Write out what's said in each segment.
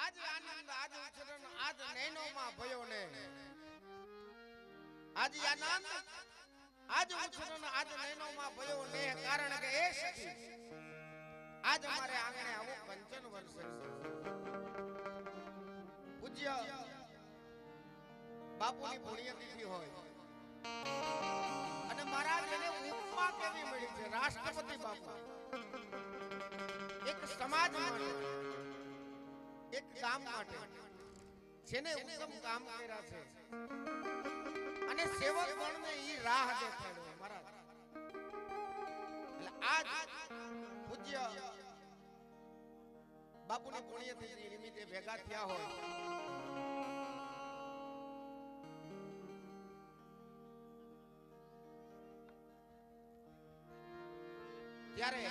આજ આનંદ આજ ઉછરણ આજ નૈનો માં ભયો ને આજ આનંદ આજ ઉછરણ આજ નૈનો માં ભયો ને કારણ કે એ સખી આજ અમારે આંગણે આવો કંચન વર્ષે પૂજ્ય બાપુની પુણ્યતિથિ હોય અને મહારાજ એને ઉપમા કેવી મળી છે રાષ્ટ્રપતિ બાપુ એક સમાજ માટે એક ગામ માટે જેને ઉત્તમ કામ કર્યા છે અને સેવક ગણને ઈ રાહ દેખાડ્યો મહારાજ એટલે આજ પૂજ્ય બાપુની પુણ્યતિથિ નિમિત્તે ભેગા થયા હોય ત્યારે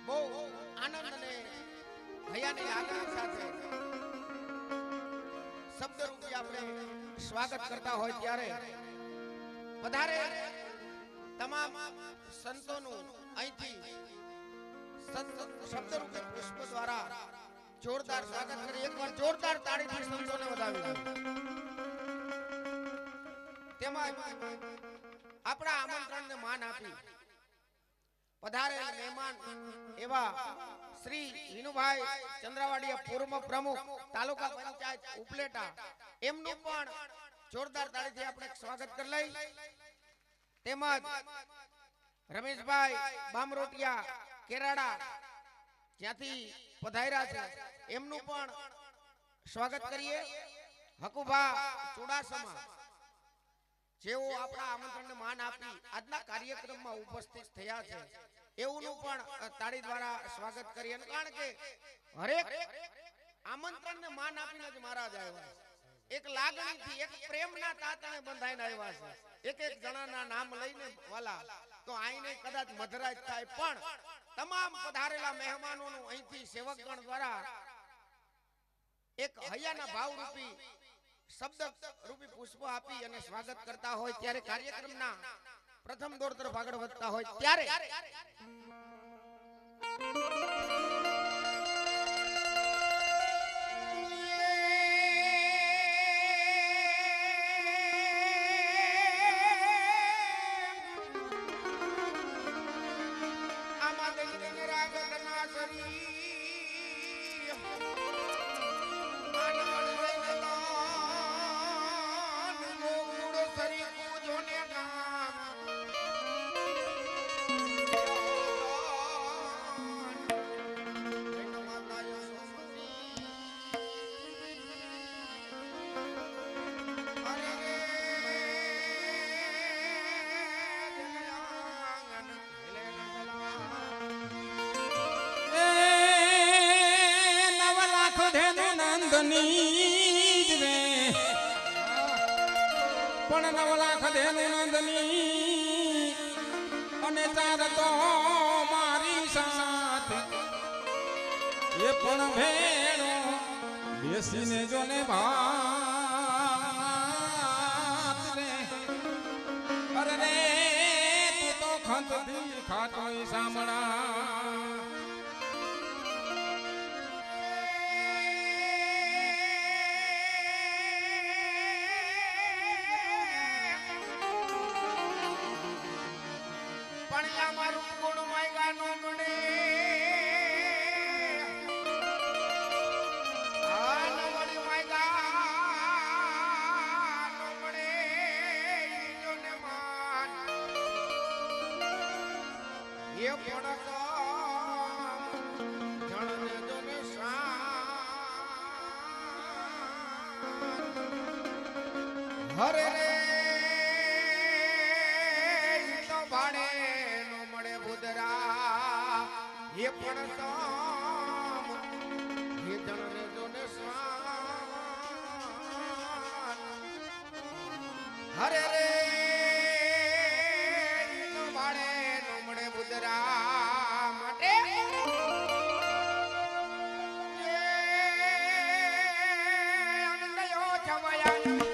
બહુ આનંદ અને હૈયાની લાગણી સાથે શબ્દ રૂપી આપણે સ્વાગત કરતા હોય ત્યારે વધારે તમામ સંતોનું અહીંથી શબ્દ રૂપે પુષ્પ દ્વારા જોરદાર સ્વાગત કરી એકવાર જોરદાર તાળીથી સંતોને વધાવી તેમાં આપણા આમંત્રણને માન આપી પધારેલ મહેમાન એવા શ્રી હિનુભાઈ ચંદ્રાવાડીયા પૂર્વ પ્રમુખ તાલુકા પંચાયત ઉપલેટા એમનું પણ જોરદાર તાળીથી આપણે સ્વાગત કરી લઈ તેમજ રમેશભાઈ બામરોટિયા કેરાડા જ્યાંથી પધાર્યા છે એમનું પણ સ્વાગત કરીએ હકુભા ચુડાસમા જેઓ આપણા આમંત્રણને માન આપી આજના કાર્યક્રમમાં ઉપસ્થિત થયા છે એઓનું પણ તાળી દ્વારા સ્વાગત કરીએ કારણ કે હરેક આમંત્રણને માન આપીને જ મહારાજ આવ્યા છે એક લાગણીથી એક પ્રેમના તાતણે બંધાઈને આવ્યા છે એક એક જણાના નામ લઈને વાલા તો આઈને કદાચ મધરાજ થાય પણ તમામ પધારેલા મહેમાનોનું અહીંથી સેવકગણ દ્વારા એક હૈયાના ભાવરૂપી શબ્દ રૂપી પુષ્પ આપી અને સ્વાગત કરતા હોય ત્યારે કાર્યક્રમના પ્રથમ દોર તરફ આગળ વધતા હોય ત્યારે પણ 9 લાખ ધેનું નંદની અને 4 તો મારી સાથ એ પણ ભેણો બેસીને જોને ભાત રે અરે રે તું તો ખંતથી ખાતોય સામણા હરે રે તો ભાડે નો મળે બુદરા એ પણ સામ હે જણને જોને સ્વાન હરે રે તો ભાડે નો મળે બુદરા માટે આનંદયો છવાયા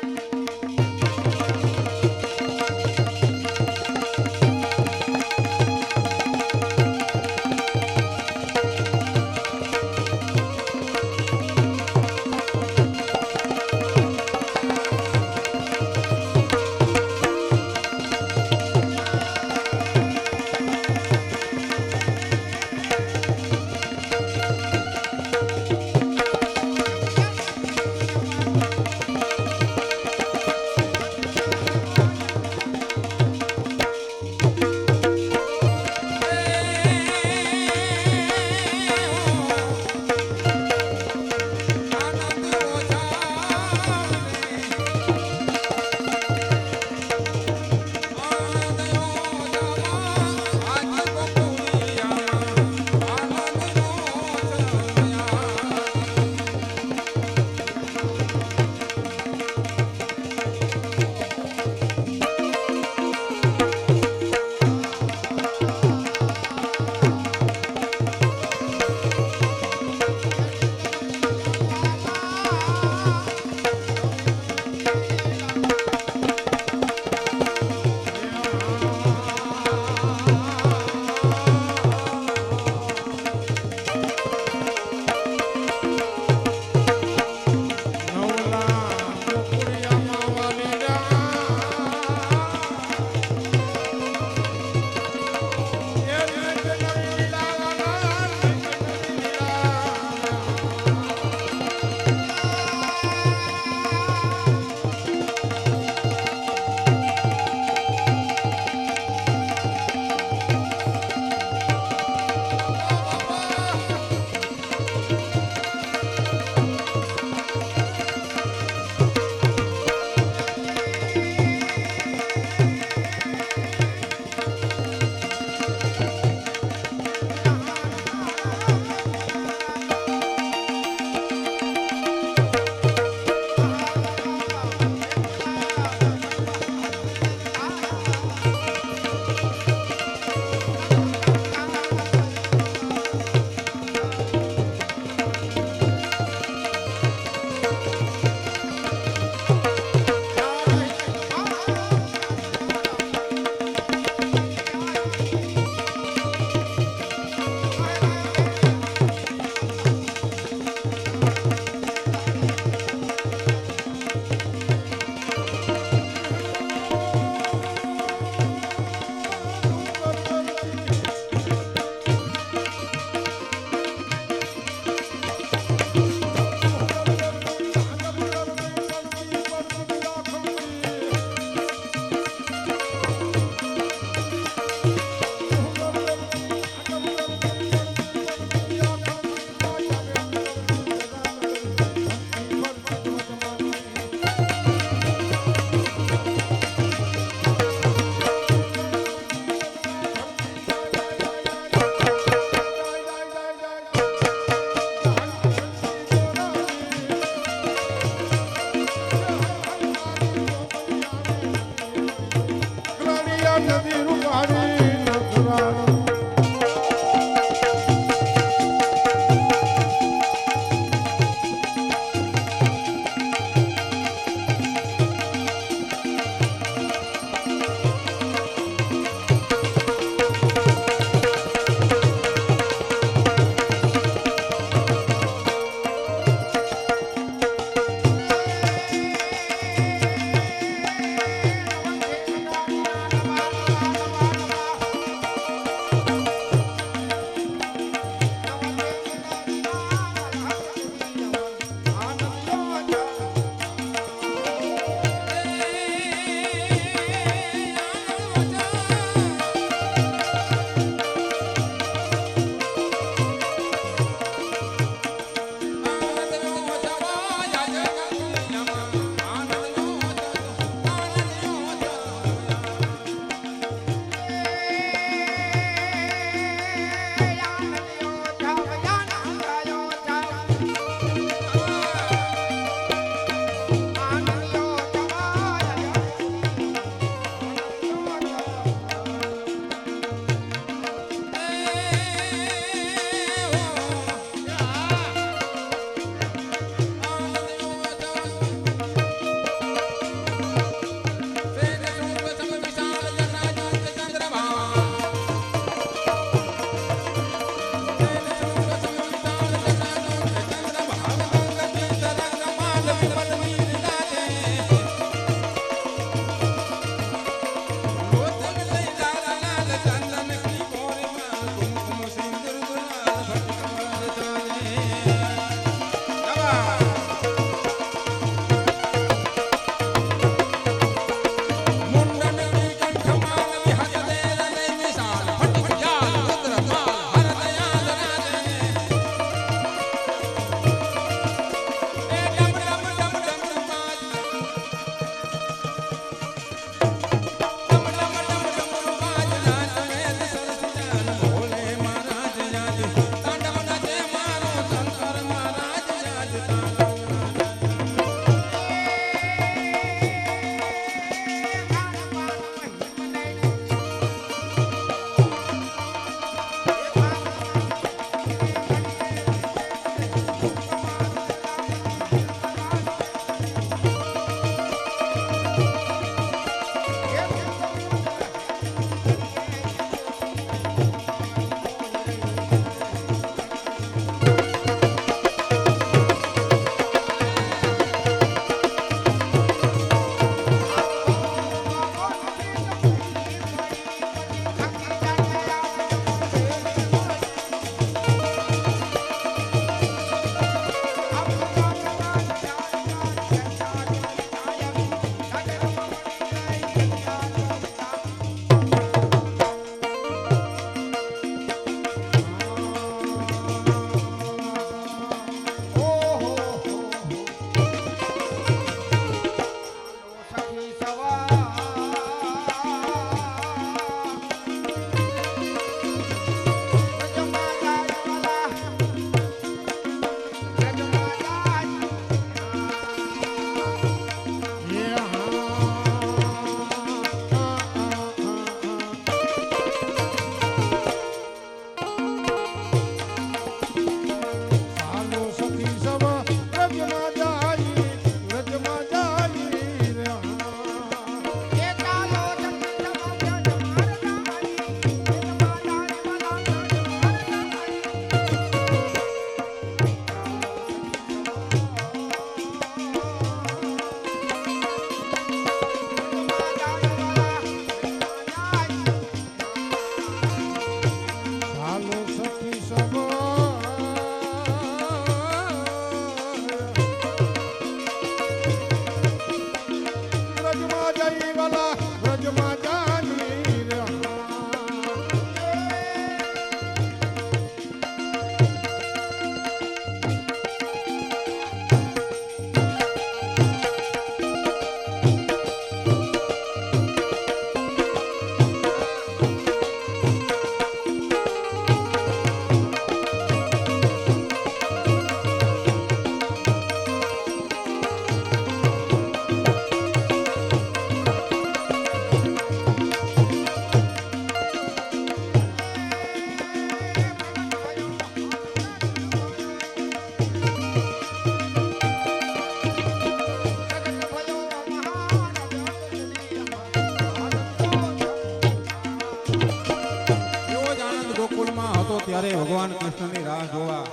ભગવાન કૃષ્ણની રાહ જોવા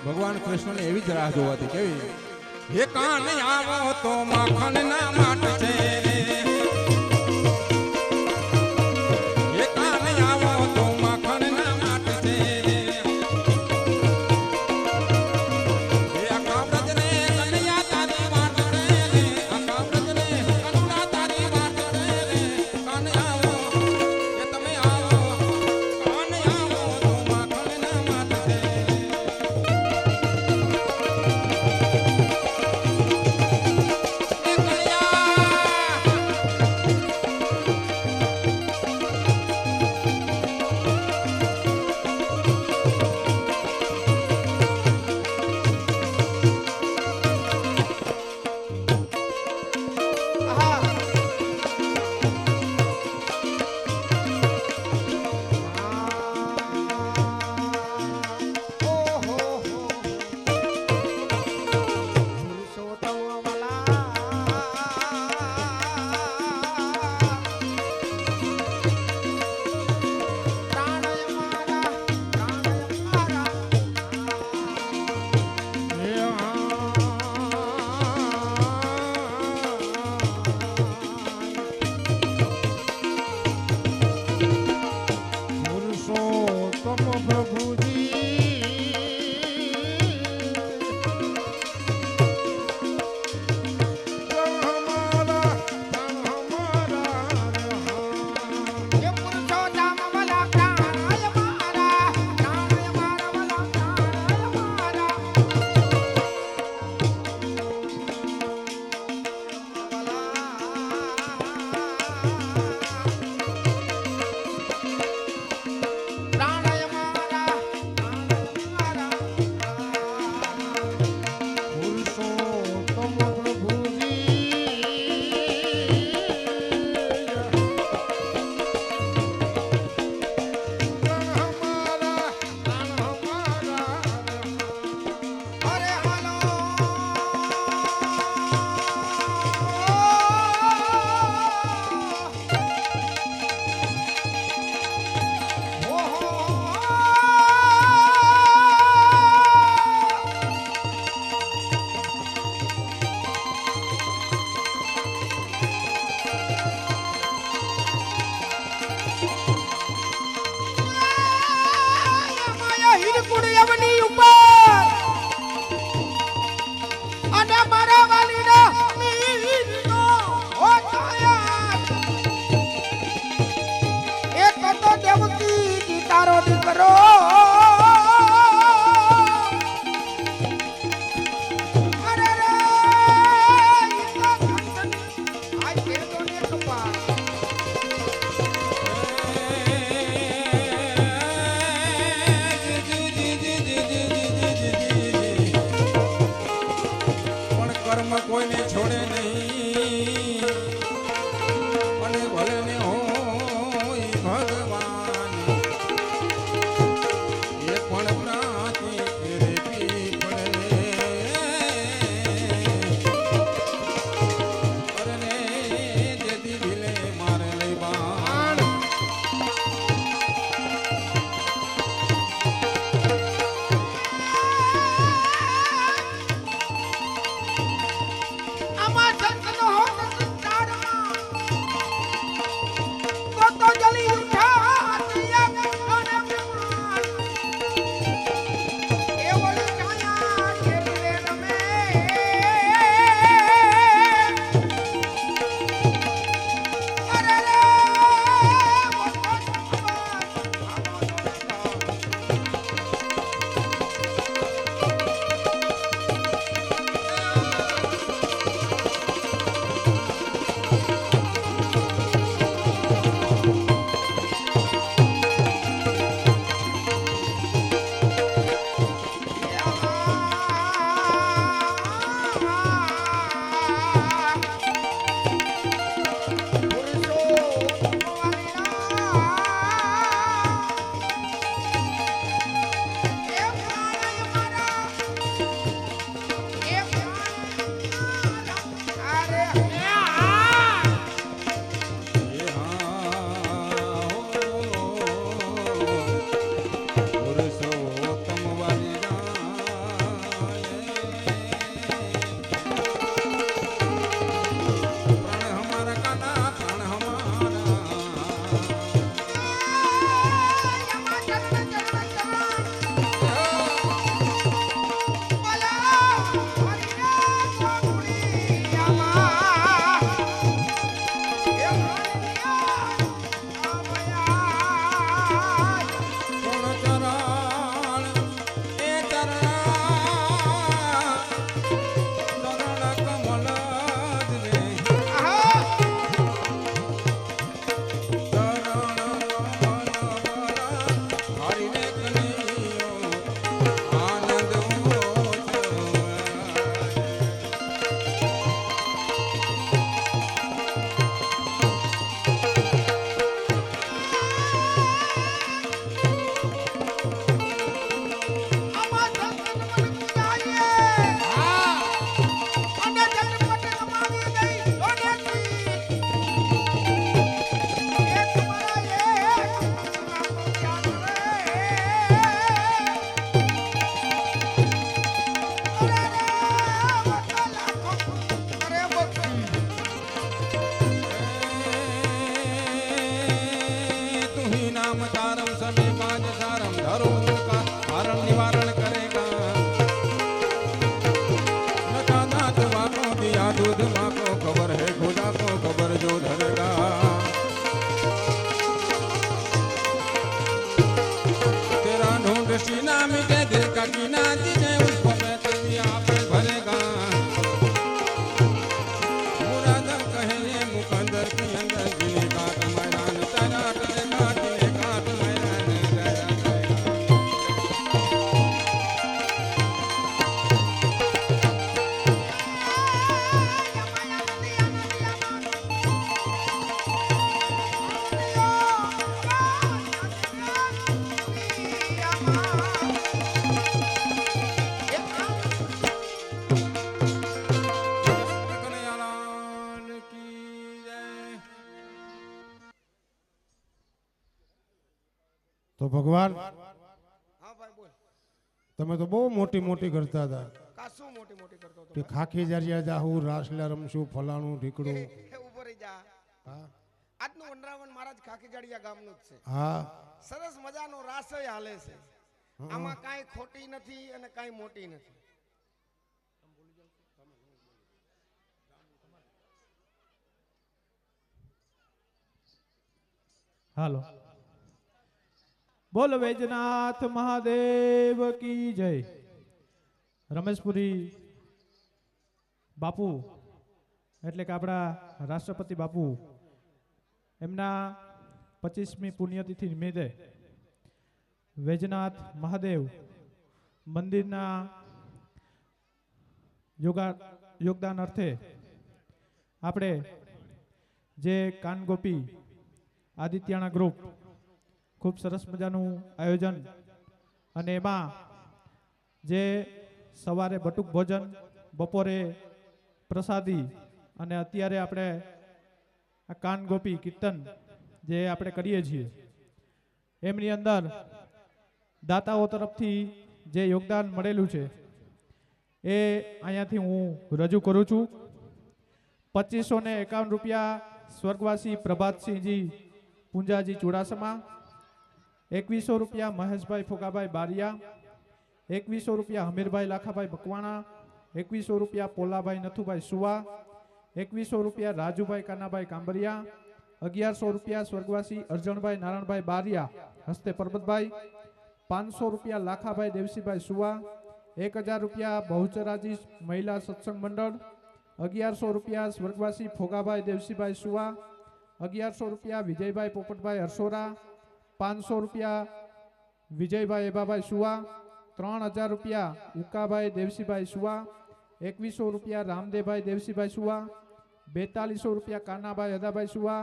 ભગવાન કૃષ્ણને એવી જ રાહ જોવાતી કેવી હે કાન આવો તો માખણ ના માટ છે હે કાન આવો તો માખણ ના માટ છે હે આખા બ્રજને કનૈયા તારી વાટ છે આખા બ્રજને કનુડા તારી વાટ છે કાન આવો એ તમે આવો કાન આવો તો માખણ ના માટ છે હરિને કનૈયો આનંદ આમાં સંતન મન જાઈએ હા અને જન્મટ કમાવી ગઈ સોનેથી એક મારા એક નામનો યાદ રે અરે બક્ષી તુહી નામ તારમ સમે કાજ સારમ ધરું કા હરણ નિવારણ કરેગા नखा दांत वाको दिया दूध माको खबर है खुदा को खबर जो धरेगा तेरा ढूंढ सीना मिटे दिल का कीना जिसे उसको बैठ दिया पर भरेगा मुराद कहे ये मुकंदर की अंदर जिले काट मैदान तेरा करेगा जिले काट मैदान तेरा करेगा કનૈયાલાલ કી જય તો ભગવાન હા ભાઈ બોલ તમે તો બહુ મોટી મોટી કરતા હતા કા શું મોટી મોટી કરતો કે હતો ખાખી જારિયા જાહું રાસલા રમશું ફલાણું ઢીકડું એ ઉભો રહી જા હા આજનું વનરાવન મહારાજ ખાખીજાડિયા ગામનું જ છે હા સરસ મજાનો રાસય હાલે છે આમાં કાંઈ ખોટી નથી અને કાંઈ મોટી નથી હાલો બોલ વૈજનાથ મહાદેવ કી જય રમેશપુરી બાપુ એટલે કે આપણા રાષ્ટ્રપતિ બાપુ એમના 25મી પુણ્યતિથિ નિમિત્તે વૈજનાથ મહાદેવ મંદિરના યોગદાન અર્થે આપણે જે કાનગોપી આદિત્યાણા ગ્રુપ ખૂબ સરસ મજાનું આયોજન અને એમાં જે સવારે બટુક ભોજન બપોરે પ્રસાદી અને અત્યારે આપણે આ કાનગોપી કીર્તન જે આપણે કરીએ છીએ એમની અંદર દાતાઓ તરફથી જે યોગદાન મળેલું છે એ અહીંયાથી હું રજૂ કરું છું 2551 રૂપિયા સ્વર્ગવાસી પ્રભાતસિંહજી પુંજાજી ચુડાસમા 2100 રૂપિયા મહેશભાઈ ફોગાભાઈ બારિયા 2100 રૂપિયા હમીરભાઈ લાખાભાઈ મકવાણા 2100 રૂપિયા પોલાભાઈ નથુભાઈ સુવા 2100 રૂપિયા રાજુભાઈ કાનાભાઈ કાંબરિયા 1100 રૂપિયા સ્વર્ગવાસી અરજણભાઈ નારાયણભાઈ બારિયા હસ્તે પરબતભાઈ 500 રૂપિયા લાખાભાઈ દેવસીભાઈ સુવા 1000 રૂપિયા બહુચરાજી મહિલા સત્સંગ મંડળ 1100 રૂપિયા સ્વર્ગવાસી ફોગાભાઈ દેવસીભાઈ સુવા 1100 રૂપિયા વિજયભાઈ પોપટભાઈ હરસોરા 500 રૂપિયા વિજયભાઈ એબાભાઈ સુવા 3000 રૂપિયા ઉકાભાઈ દેવસીભાઈ સુવા 2100 રૂપિયા રામદેવભાઈ દેવસીભાઈ સુવા 4200 રૂપિયા કાનાભાઈ અદાભાઈ સુવા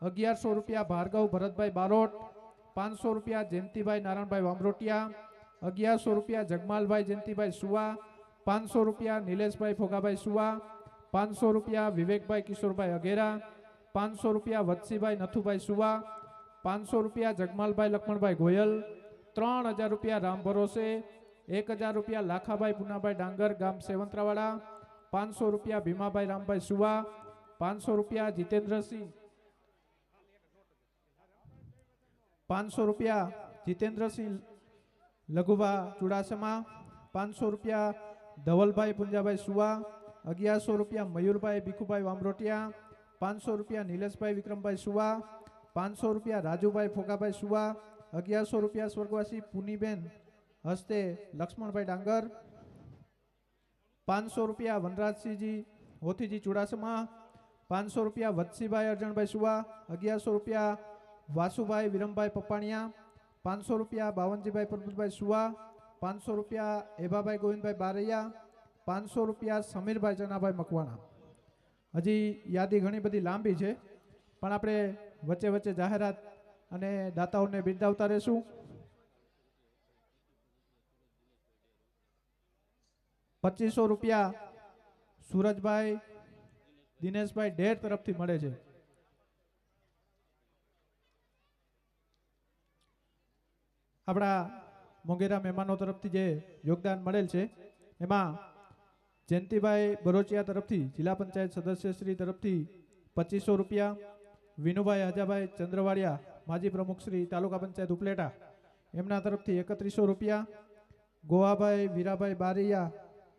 1100 રૂપિયા ભાર્ગવ ભરતભાઈ બારોટ 500 રૂપિયા જયંતિભાઈ નારાયણભાઈ વામરોટિયા 1100 રૂપિયા જગમાલભાઈ જયંતિભાઈ સુવા 500 રૂપિયા નિલેશભાઈ ફોગાભાઈ સુવા 500 રૂપિયા વિવેકભાઈ કિશોરભાઈ અઘેરા 500 રૂપિયા વત્સીભાઈ નથુભાઈ સુવા 500 રૂપિયા જગમાલભાઈ લક્ષ્મણભાઈ ગોયલ 3000 રૂપિયા રામ ભરોસે 1000 રૂપિયા લાખાભાઈ પુનાભાઈ ડાંગર ગામ સેવંતરાવાડા 500 રૂપિયા ભીમાભાઈ રામભાઈ સુવા 500 રૂપિયા જીતેન્દ્રસિંહ 500 રૂપિયા જીતેન્દ્રસિંહ લઘુભા ચુડાસમા 500 રૂપિયા ધવલભાઈ પુંજાભાઈ સુવા 1100 રૂપિયા મયુરભાઈ ભીખુભાઈ વામરોટિયા 500 રૂપિયા નિલેશભાઈ વિક્રમભાઈ સુવા 500 રૂપિયા રાજુભાઈ ફોગાભાઈ સુવા 1100 રૂપિયા સ્વર્ગવાસી પુનીબેન હસ્તે લક્ષ્મણભાઈ ડાંગર 500 રૂપિયા વનરાજસિંહજી હોથીજી ચુડાસમા 500 રૂપિયા વત્સીભાઈ અરજણભાઈ સુવા 1100 રૂપિયા વાસુભાઈ વિરમભાઈ પપ્પાણિયા ₹500 બાવનજીભાઈ પ્રભુભાઈ સુવા, ₹500 એભાભાઈ ગોવિંદભાઈ બારૈયા, ₹500 સમીરભાઈ ચનાભાઈ મકવાણા. હજી યાદી ઘણી બધી લાંબી છે, પણ આપણે વચ્ચે વચ્ચે જાહેરાત અને દાતાઓને બિરદાવતા રહેશું. ₹2500 સુરજભાઈ દિનેશભાઈ ઢેર તરફથી મળે છે. આપણા મોંઘેરા મહેમાનો તરફથી જે યોગદાન મળેલ છે એમાં જયંતિભાઈ બરોચિયા તરફથી જિલ્લા પંચાયત સદસ્યશ્રી તરફથી ₹2500, વિનુભાઈ હજાભાઈ ચંદ્રવાડિયા માજી પ્રમુખ શ્રી તાલુકા પંચાયત ઉપલેટા એમના તરફથી ₹3100, ગોવાભાઈ વીરાભાઈ બારૈયા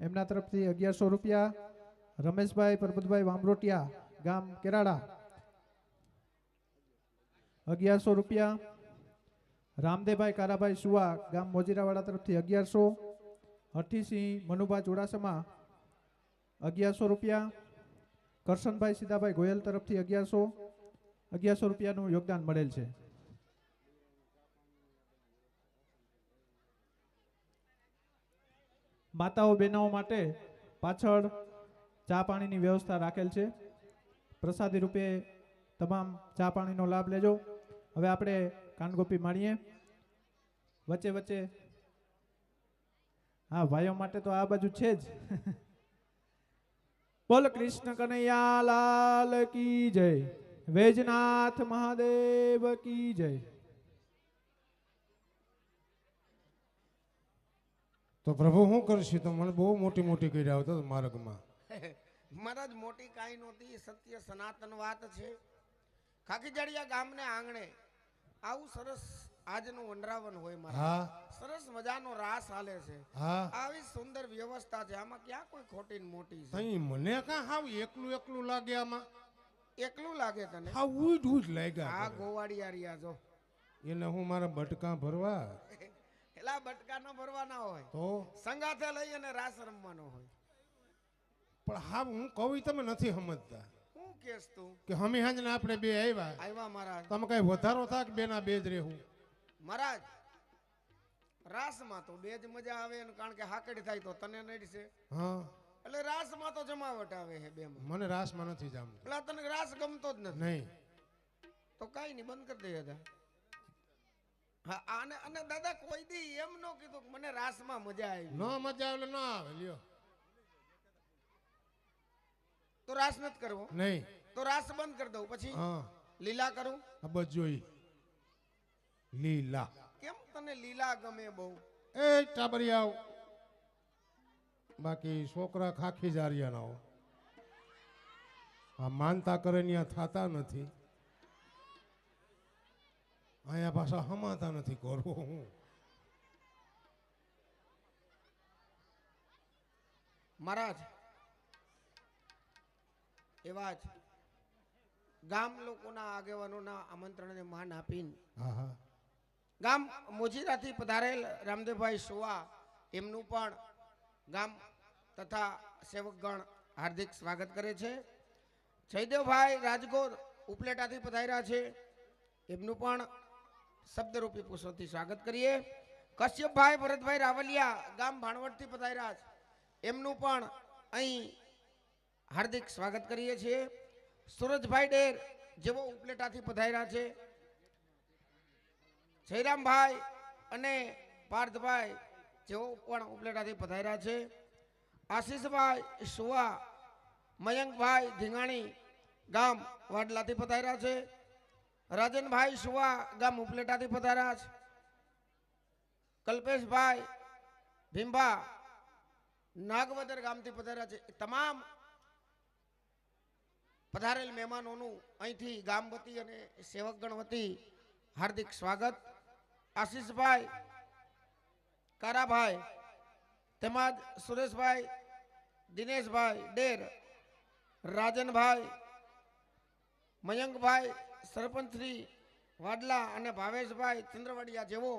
એમના તરફથી ₹1100, રમેશભાઈ પરબતભાઈ વામરોટિયા ગામ કેરાડા ₹1100, રામદેવભાઈ કારાભાઈ સુવા ગામ મોજીરાવાડા તરફથી 1100, હઠીસિંહ મનુભા ચુડાસમા ₹1100, કરશનભાઈ સીતાભાઈ ગોયલ તરફથી 1100 યોગદાન મળેલ છે. માતાઓ બહેનો માટે પાછળ ચા પાણીની વ્યવસ્થા રાખેલ છે. પ્રસાદી રૂપે તમામ ચા પાણીનો લાભ લેજો. હવે આપણે કાનગોપી માણીએ. વચ્ચે વચ્ચે હા ભાઈઓ માટે તો આ બાજુ છે જ. બોલ કૃષ્ણ કનૈયા લાલ કી જય, વૈજનાથ મહાદેવ કી જય. તો પ્રભુ શું કરશે? તો મને બહુ મોટી મોટી કર્યા આવતા માર્ગમાં. મહારાજ મોટી કાંઈ નહોતી, સત્ય સનાતન વાત છે. ખાકીજાડિયા ગામને આંગણે આવું સરસ આજનું વનરાવન હોય મારા. હા સરસ મજાનો રાસ હાલે છે. હા આવી સુંદર વ્યવસ્થા છે. આમાં ક્યાં કોઈ ખોટી ને મોટી છે? તઈ મને કાં હાવ એકલું એકલું લાગે આમાં. એકલું લાગે તને? હાવ ઉઈડ ઉઈડ લાગ્યા આ કરે. ગોવાળિયા રહ્યા જો. એને હું મારા બટકા ભરવા એલા બટકા ન ભરવાના હોય, તો સંગાથે લઈ અને રાસ રમવાનો હોય. પણ હાવ હું કહું તમે નથી સમજતા શું કેસ તું? કે હમી હાંજને આપણે બે આવ્યા, આવ્યા મહારાજ. તમે કઈ વધારો થાય કે બેના બે જ રહેવું? મહારાજ રાસમાં તો બે જ મજા આવે ને, કારણ કે હાકડી થાય તો તને નડશે. હા એટલે રાસમાં તો જમાવટ આવે છે બેમાં. મને રાસમાં નથી જામતું. એટલે તને રાસ ગમતો જ નથી નહીં તો કઈ નહીં, બંધ કરી દે દાદા. હા અને અને દાદા કોઈ દી એમ ન કીધું કે મને રાસમાં મજા આવી. ન મજા આવે ન આવે લ્યો. તો રાસ નથી કરવો, નહીં તો રાસ બંધ કરી દઉં. પછી હા લીલા કરું. આ બસ જોઈ લીલા. કેમ તને લીલા ગમે બહુ? એ ટાબરિયાઓ બાકી છોકરા ખાખી જારિયા ના હો. આ માનતા કરે ત્યાં થતા નથી, અહીંયા પાછા હમાતા નથી. કરવો હું મહારાજ એવા જ ગામ લોકોના આગેવાનોના આમંત્રણને માન આપીને હા હા ગામ મોજીરાથી પધારેલ રામદેવભાઈ સુવા એમનું પણ ગામ તથા સેવકગણ હાર્દિક સ્વાગત કરે છે. જયદેવભાઈ રાજગોર ઉપલેટાથી પધાર્યા છે, એમનું પણ શબ્દરૂપી પુષ્પથી સ્વાગત કરીએ. કશ્યપભાઈ ભરતભાઈ રાવલિયા ગામ ભાણવડથી પધાર્યા છે, એમનું પણ અહીં હાર્દિક સ્વાગત કરીએ છીએ. સુરજભાઈ ડેર જેવો ઉપલેટાથી પધાર્યા છે. જયરામભાઈ અને પાર્થભાઈ જેઓ પણ ઉપલેટાથી પધાર્યા છે. આશીષભાઈ સુવા, મયંકભાઈ ધીંગાણી ગામ વાડલાથી પધાર્યા છે. રાજનભાઈ સુવા ગામ ઉપલેટાથી પધાર્યા છે. કલ્પેશભાઈ ભીંભા નાગવદર ગામથી પધાર્યા છે. તમામ પધારેલ મહેમાનોનું અહીંથી ગામ વતી અને સેવકગણ વતી હાર્દિક સ્વાગત. આશીષભાઈ કારાભાઈ તેમજ સુરેશભાઈ દિનેશભાઈ ડેર, રાજનભાઈ, મયંકભાઈ સરપંચ શ્રી વાડલા અને ભાવેશભાઈ ચંદ્રવાડિયા જેવો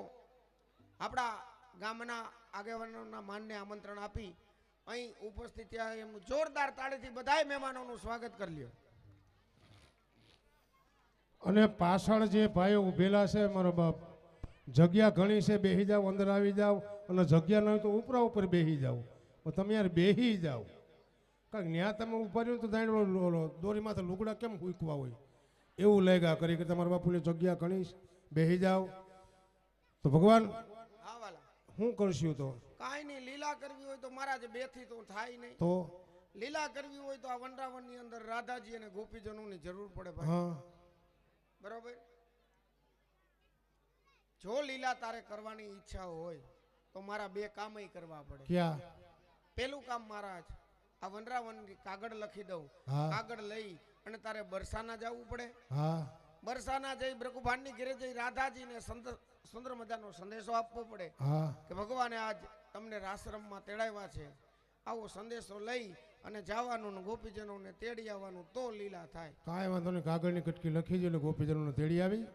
આપણા ગામના આગેવાનોના માનને આમંત્રણ આપી અહીં ઉપસ્થિત થયા. એમનું જોરદાર તાળીથી બધાય મહેમાનોનું સ્વાગત કરી લ્યો. અને પાછળ જે ભાઈઓ ઉભેલા છે મારો બાપ, જગ્યા ઘણી છે, બેહી જાવ, અંદર આવી જાવ, અને જગ્યા ન હોય તો ઉપરા ઉપર બેહી જાવ. પણ તમે યાર બેહી જાવ, કારણ કે ત્યાં તમે ઉભા રહ્યો તો ત્યાં દોરી માથે લુગડા કેમ ઉકવા હોય એવું લાગ્યા કરી કે તમારા બાપુની જગ્યા ઘણી છે, બેહી જાવ. તો ભગવાન હા વાલા, શું કરશું તો? કાંઈ નહીં, લીલા કરવી હોય તો મહારાજ બેથી તો થાય નહીં. તો લીલા કરવી હોય તો આ વનરાવનની અંદર રાધાજી અને ગોપીજનોની જરૂર પડે ભાઈ. હા, બરોબર. જો લીલા તારે કરવાની ઈચ્છા હોય તો મારા બે કામય કરવા પડે. ક્યાં? પેલું કામ મહારાજ, આ વનરાવનની કાગળ લખી દઉં. હા. કાગળ લઈ અને તારે બરસાના જવું પડે. હા, બરસાના જઈ બ્રહ્મભાંડની ઘરે જઈ રાધાજીને સુંદર મજાનો સંદેશો આપવો પડે હા, કે ભગવાને આજ તમને રાસરમમાં તેડાવ્યા છે. આવો સંદેશો લઈ અને જવાનું ને ગોપીજનોને તેડી આવવાનું, તો લીલા થાય. કાંઈ વાંધો નહીં. કાગળની કટકી લખી છે એટલે ગોપીજનોને તેડી આવી.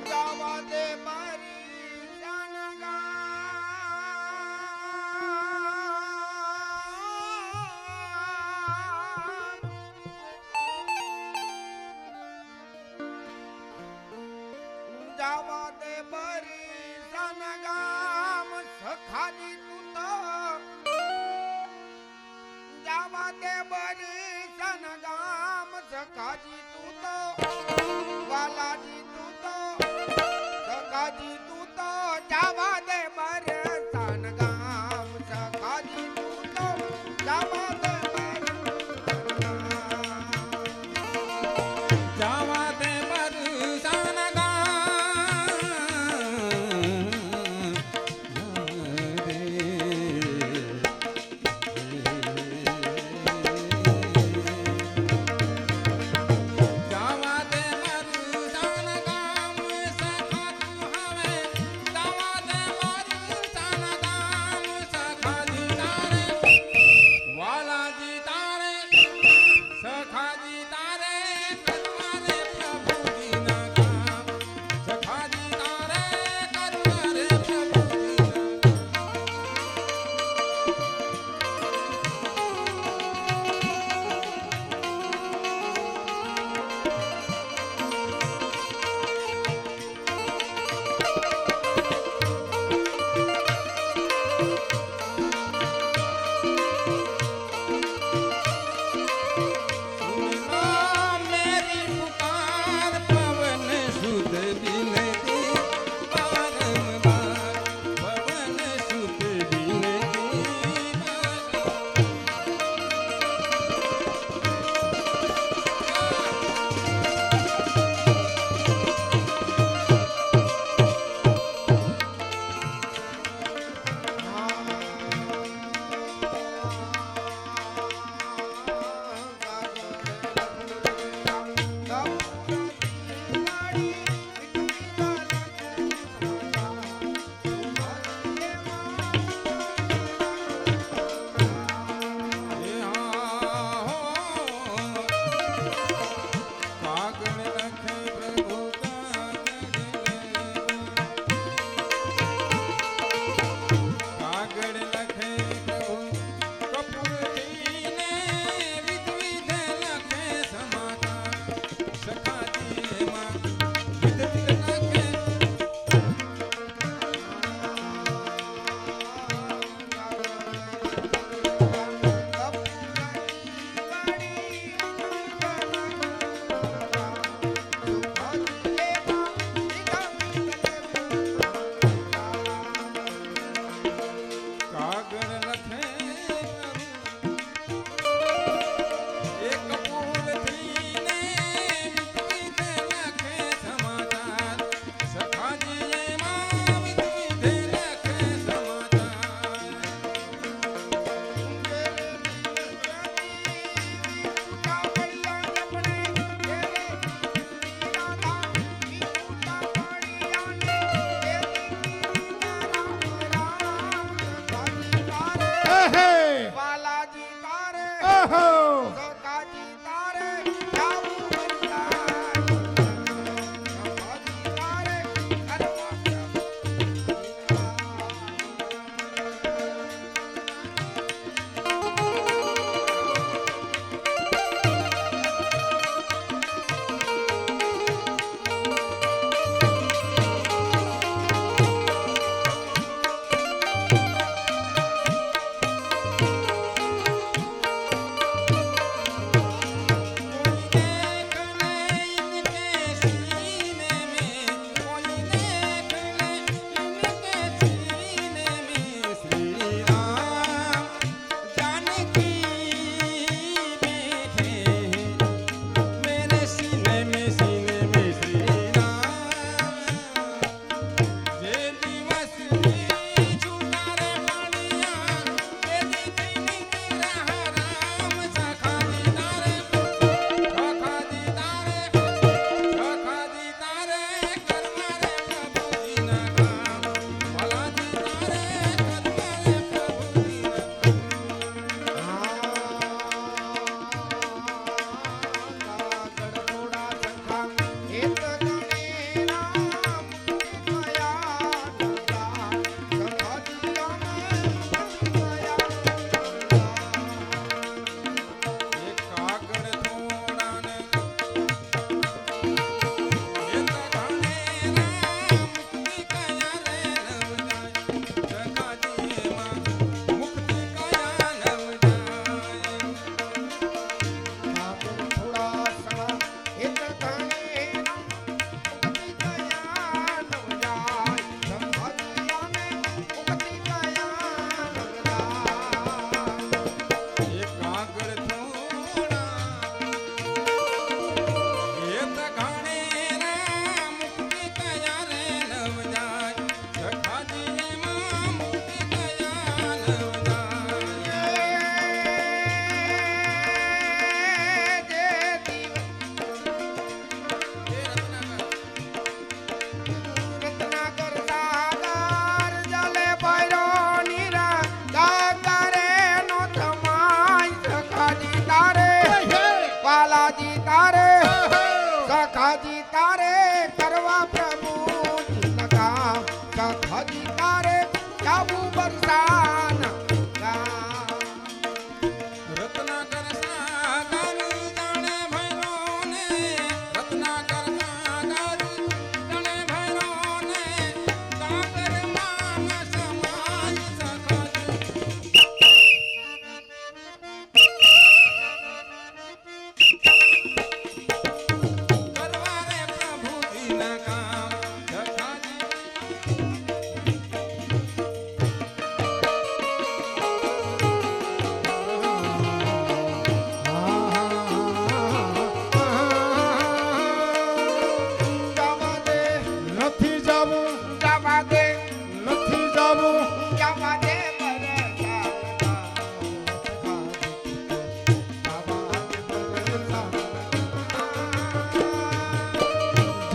જાવા દે મારી જાનગામ, જાવા દે મારી જાનગામ, સખાજી તું તો જાવા દે મારી જાનગામ, સખાજી તું તો વાલાજી તું તો સખાજી તું તો જાવા દે બરસાન ગામ, સખાજી તું તો જાવા દે જાવા દે બરસાન ગામ.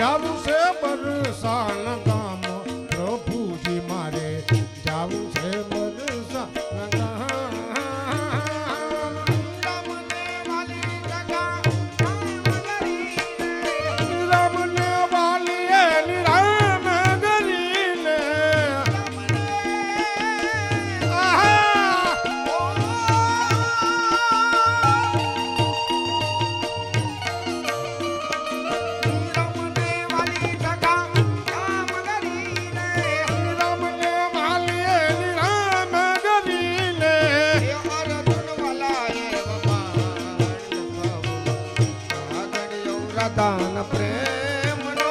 જાવું છે બરસાન ગામ પ્રભુજી મારે જાવું છે બરસાન ગામ રામને વાલી જગા રામગરી રામને વાલી એની રામ ગરીને આહા રામને વાલી જગા રામગરી રે રામને વાલી એની રામ ગરીને એ અર્જુન વાલા એ દાન પ્રેમનો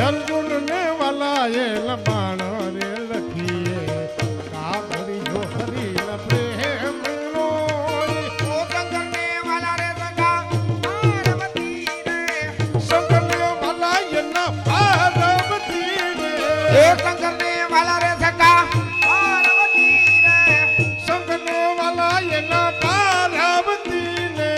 અર્જુન ને વાલાએ લબાણ રે લખીએ કાબરી જો હરી પ્રેમનો ઓ શંકરને વાલા રે સગા પાર્વતી રે શંકરને વાલા એના પાર્વતી એ રે શંકરને વાલા રે સગા પાર્વતી રે શંકરને વાલા એના પાર્વતી ને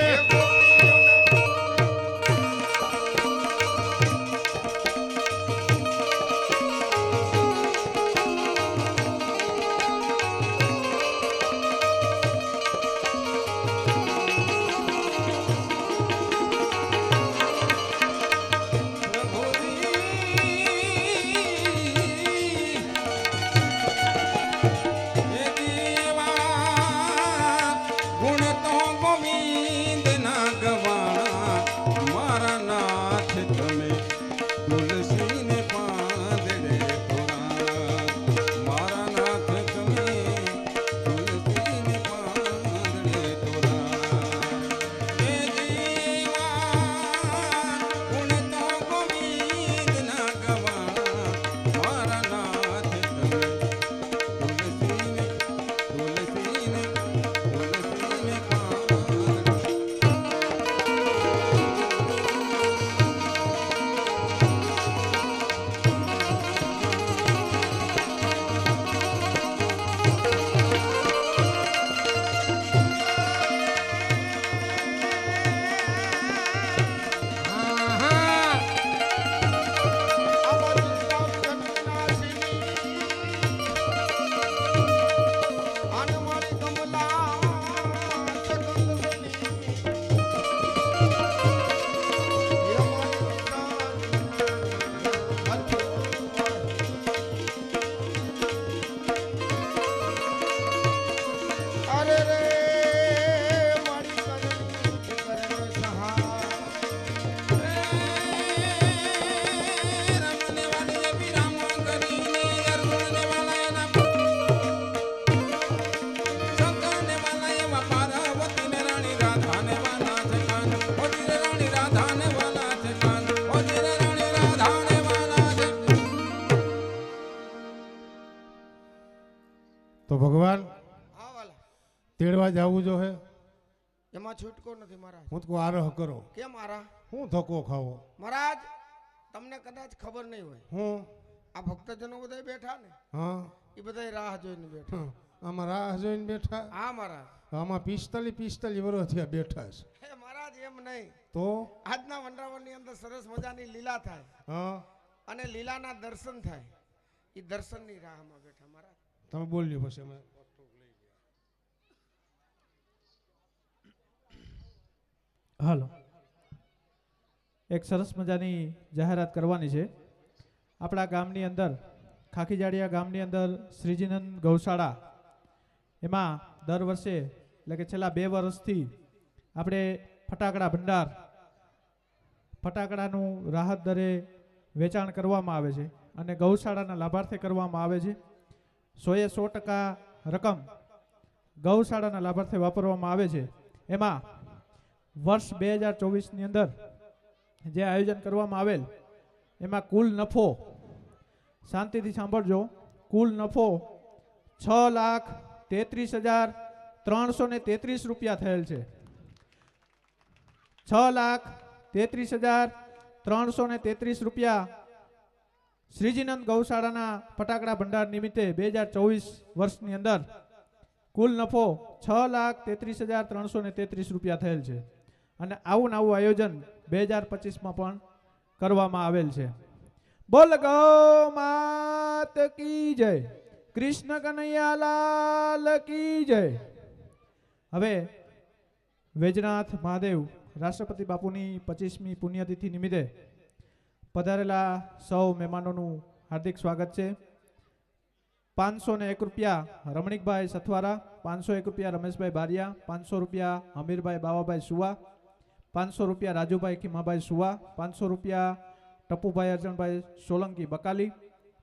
ગુણ તો ગોવિંદ ના ગવાણા મારા નાથ તમે તુલસીને પાંદડે તોરાણા મારા નાથ તમે તુલસીને પાંદડે તોરાણા હે જીવા ગુણ તો ગોવિંદ ના ગવાણા મારા નાથ તમે તુલસીને તુલસીને તુલસીને પાંદડે અરે રે મારી કરણી કરે સહાય રમને વાલી વિરામ કરીને અર્જુનને વાલા એના શંકરને વાલા એવા પાર્વતીને રાણી રાધાને વાલા છે કાન ઓજી રાણી રાધાને વાલા છે કાન ઓજી રાણી રાધાને વાલા છે તો ભગવાન હા વાલા તેડવા જવું જો હે એમાં છૂટકો નથી મહારાજ હું તો આરહ કરો કેમ મારા હું ધક્કો ખાવો મહારાજ તમને કદાચ ખબર નહીં હોય હું આ ભક્તજનો બધા બેઠા ને હા એ બધા રાહ જોઈને બેઠા આમાં રાહ જોઈને બેઠા હા મહારાજ આમાં 45 વર્ષ થયા બેઠા છે હે મહારાજ એમ નહીં તો આજના વનરાવનની અંદર સરસ મજાની લીલા થાય હા અને લીલાના દર્શન થાય એ દર્શનની રાહમાં બેઠા મહારાજ તમે બોલ્યો પછી અમે હાલો એક સરસ મજાની જાહેરાત કરવાની છે આપણા ગામની અંદર ખાખીજાડિયા ગામની અંદર શ્રીજીનંદ ગૌશાળા એમાં દર વર્ષે એટલે કે છેલ્લા 2 વર્ષથી આપણે ફટાકડા ભંડાર ફટાકડાનું રાહત દરે વેચાણ કરવામાં આવે છે અને ગૌશાળાના લાભાર્થે કરવામાં આવે છે 100% રકમ ગૌશાળાના લાભાર્થે વાપરવામાં આવે છે એમાં વર્ષ 2024ની અંદર જે આયોજન કરવામાં આવેલ એમાં કુલ નફો શાંતિથી સાંભળજો કુલ નફો 6,33,333 રૂપિયા થયેલ છે 6,33,333 રૂપિયા શ્રીજીનંદ ગૌશાળાના ફટાકડા ભંડાર નિમિત્તે 2024 વર્ષની અંદર કુલ નફો 6,33,333 રૂપિયા થયેલ છે અને આવું આયોજન 2025માં પણ કરવામાં આવેલ છે. બોલ ગૌ માત કી જય, કૃષ્ણ કનૈયા લાલ કી જય. હવે વૈજનાથ મહાદેવ રાષ્ટ્રપતિ બાપુની 25મી પુણ્યતિથિ નિમિત્તે પધારેલા સૌ મહેમાનોનું હાર્દિક સ્વાગત છે. 501 રૂપિયા રમણીકભાઈ સથવારા, 501 રૂપિયા રમેશભાઈ બારિયા, 500 રૂપિયા અમીરભાઈ બાવાભાઈ સુવા, 500 રૂપિયા રાજુભાઈ ખીમાભાઈ સુવા, 500 રૂપિયા ટપુભાઈ અર્જણભાઈ સોલંકી બકાલી,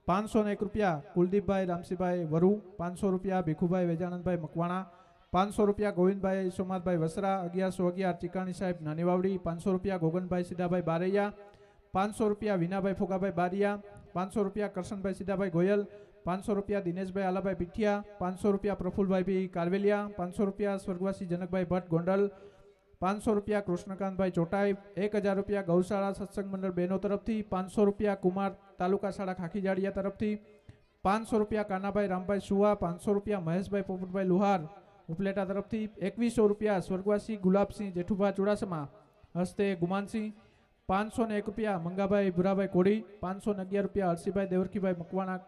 501 રૂપિયા કુલદીપભાઈ રામસિંહભાઈ વરુ, 500 રૂપિયા ભીખુભાઈ વેજાનંદભાઈ મકવાણા, 500 રૂપિયા ગોવિંદભાઈ સોમનાથભાઈ વસરા, 1111 ચીકાણી સાહેબ નાની વાવડી, 500 રૂપિયા ગોગનભાઈ સીધાભાઈ બારૈયા, 500 રૂપિયા વિનાભાઈ ફોગાભાઈ બારિયા, 500 રૂપિયા કરશનભાઈ સીધાભાઈ ગોયલ, 500 રૂપિયા દિનેશભાઈ આલાભાઈ પીઠિયા, 500 રૂપિયા પ્રફુલભાઈ બી કારવેલિયા, 500 રૂપિયા સ્વર્ગવાસી જનકભાઈ ભટ્ટ ગોંડલ, 500 રૂપિયા કૃષ્ણકાંતભાઈ ચોટાઈ, 1000 રૂપિયા ગૌશાળા સત્સંગ મંડળ બહેનો તરફથી, 500 રૂપિયા કુમાર તાલુકા શાળા ખાખીજાડિયા તરફથી, 500 રૂપિયા કાનાભાઈ રામભાઈ સુવા, 500 રૂપિયા મહેશભાઈ પોપટભાઈ લુહાર ઉપલેટા તરફથી, 2100 રૂપિયા સ્વર્ગવાસી ગુલાબસિંહ જેઠુભા ચુડાસમા હસ્તે ગુમાનસિંહ, 501 રૂપિયા મંગાભાઈ ભુરાભાઈ કોડી, 511 રૂપિયા હરસિભાઈ દેવરખીભાઈ મકવાણા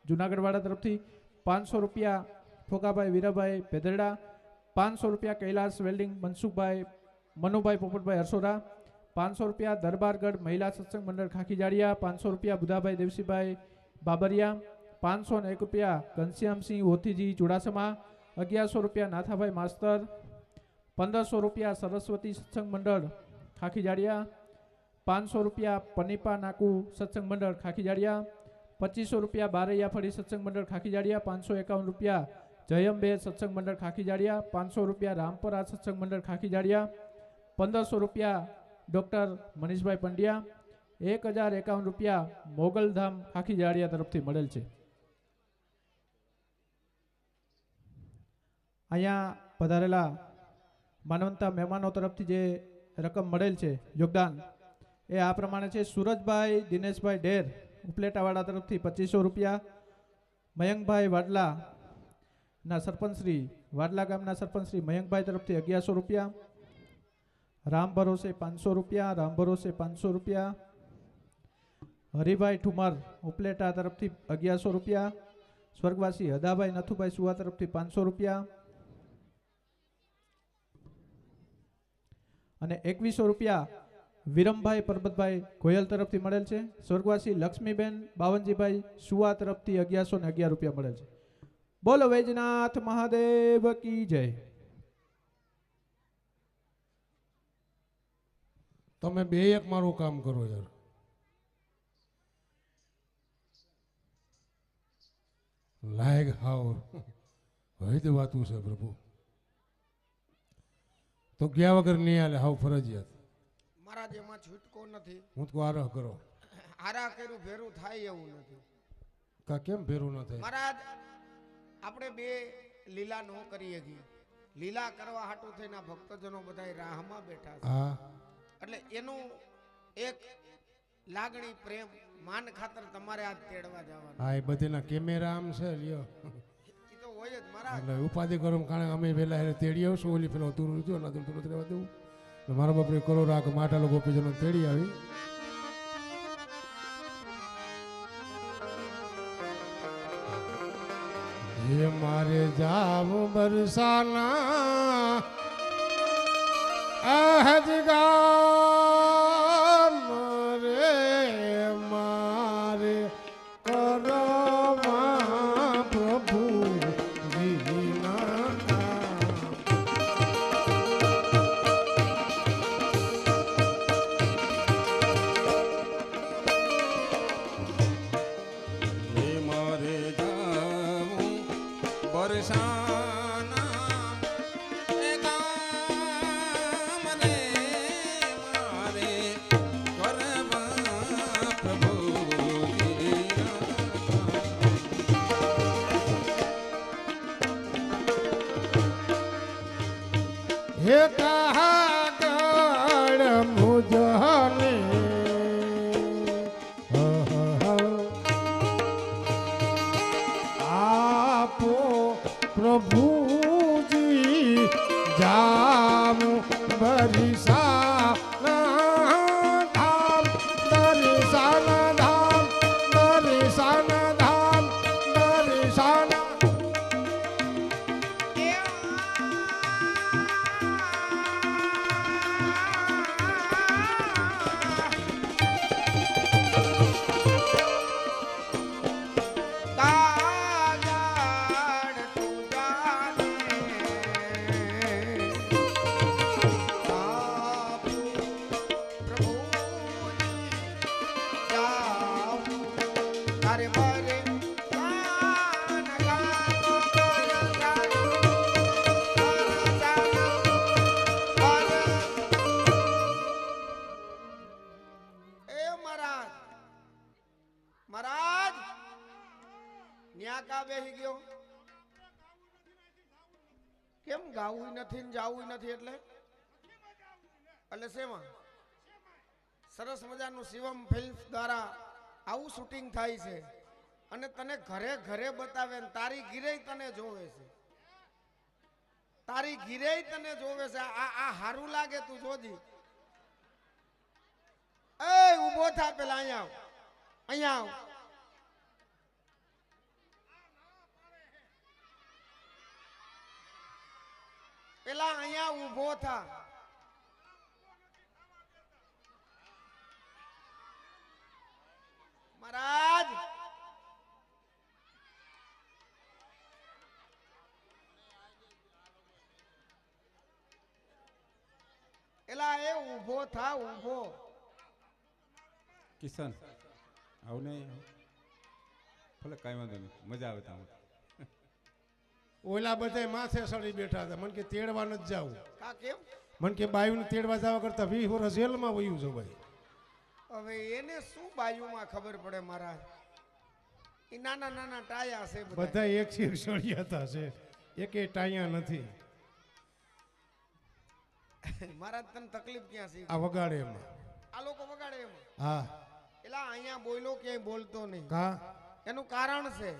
જુનાગઢવાડા તરફથી, 500 રૂપિયા ફોકાભાઈ વીરાભાઈ ભેદરડા, 500 રૂપિયા કૈલાસ વેલ્ડિંગ મનસુખભાઈ મનુભાઈ પોપટભાઈ હરસોરા, 500 રૂપિયા દરબારગઢ મહિલા સત્સંગ મંડળ ખાખીજાડિયા, 500 રૂપિયા બુધાભાઈ દેવસીભાઈ બાબરિયા, 501 રૂપિયા ઘનશ્યામસિંહ હોથીજી ચુડાસમા, 1100 રૂપિયા નાથાભાઈ માસ્તર, 1500 રૂપિયા સરસ્વતી સત્સંગ મંડળ ખાખીજાડિયા, 500 રૂપિયા પનીપા નાકુ સત્સંગ મંડળ ખાખીજાડિયા, 2500 રૂપિયા બારૈયા ફળી સત્સંગ મંડળ ખાખીજાડિયા, 551 રૂપિયા જયંબે સત્સંગ મંડળ ખાખીજાડિયા, 500 રૂપિયા રામપરા સત્સંગ મંડળ ખાખીજાડિયા, 1500 રૂપિયા ડૉક્ટર મનીષભાઈ પંડ્યા, 1051 રૂપિયા મોગલધામ ખાખીજાડિયા તરફથી મળેલ છે. અહીંયા પધારેલા માનવંતા મહેમાનો તરફથી જે રકમ મળેલ છે યોગદાન એ આ પ્રમાણે છે. સુરજભાઈ દિનેશભાઈ ડેર ઉપલેટાવાડા તરફથી 2500 રૂપિયા, મયંકભાઈ વાડલા ના સરપંચશ્રી વાડલા ગામના સરપંચશ્રી મયંકભાઈ તરફથી 1100 રૂપિયા, રામ ભરોસે 500 રૂપિયા, રામ ભરોસે 500 રૂપિયા, હરિભાઈ ઠુમર ઉપલેટા તરફથી 1100 રૂપિયા, સ્વર્ગવાસી હદાભાઈ નથુભાઈ સુવા તરફથી 500 રૂપિયા અને 2100 રૂપિયા વિરમભાઈ પરબતભાઈ ગોયલ તરફથી મળેલ છે. સ્વર્ગવાસી લક્ષ્મીબેન બાવનજીભાઈ સુવા તરફથી 1111 રૂપિયા મળેલ છે. બોલો વૈજનાથ મહાદેવ કી જય. તમે બે એક મારું કામ કરો યાર. લાયક હાવ હોય તો વાતું છે પ્રભુ, તો ગયા વગર નહીં હાલે, હાવ ફરજિયાત. મહારાજ એમાં છૂટકો નથી. હું તો આરહ કરો આરા કર્યું ભેરું થાય એવું નથી. કા કેમ ભેરું ન થાય? મહારાજ આપણે બે લીલા નો કરીએ છીએ. લીલા કરવા હાટું થઈને ભક્તજનો બધા રાહમાં બેઠા છે. હા એટલે એનું એક લાગણી પ્રેમ માન ખાતર તમારે આજ તેડવા જવાનું. હા, એ બધીના કેમેરા આમ છે લ્યો, એ તો હોય જ મહારાજ. એટલે ઉપાધિ કરો કારણ અમે વહેલા એને તેડી આવશું. ઓલી પેલો તું જો ના તું રહેવા દેવું. મારા બાપરે કરો રાખ માટા લોકો ગોપીજનો તેડી આવી. ये मारे जाम बरसाना अहज गाम रे मारे करो प्रभु दीना हे कहा गड़ मुझने आपो प्रभु जी जाम बरिसा धाम दर ન્યા કા બેહી ગયો? કેમ ગાવું નથી ને જાવું નથી એટલે શેમાં? સરસ મજાનું શિવમ ફિલ્મ્સ દ્વારા આવું શૂટિંગ થાય છે અને તને ઘરે ઘરે બતાવે ને તારી ગીરે તને જોવે છે, તારી ગીરે તને જોવે છે. આ હારું લાગે? તું જોજી. એ ઊભો થા, પેલા અહીંયા આવ, અહીંયા આવ. પેલા અહીંયા ઊભો થા. મહારાજ એલા એ ઊભો થા, ઊભો. કિશન આવું નહીં, ભલે કાંઈ વાંધો નહીં, મજા આવે તામ. ઓલા બધા માથે સડી બેઠા હતા. મને કે તેડવા નથી જાવું. કા કેમ? મને કે બાયુને તેડવા જવા કરતા 20 વર્ષ જેલમાં વયું છે ભાઈ. હવે એને શું બાયુમાં ખબર પડે મહારાજ? એ નાના નાના ટાયા છે બધા એક શેર સળિયાતા છે, એકે ટાયા નથી. મહારાજ તને તકલીફ ક્યાં છે? આ વગાડે એમાં. આ લોકો વગાડે એમાં. હા. એલા અહીંયા બોલ્યો ક્યાંય બોલતો નહીં. કા? એનું કારણ છે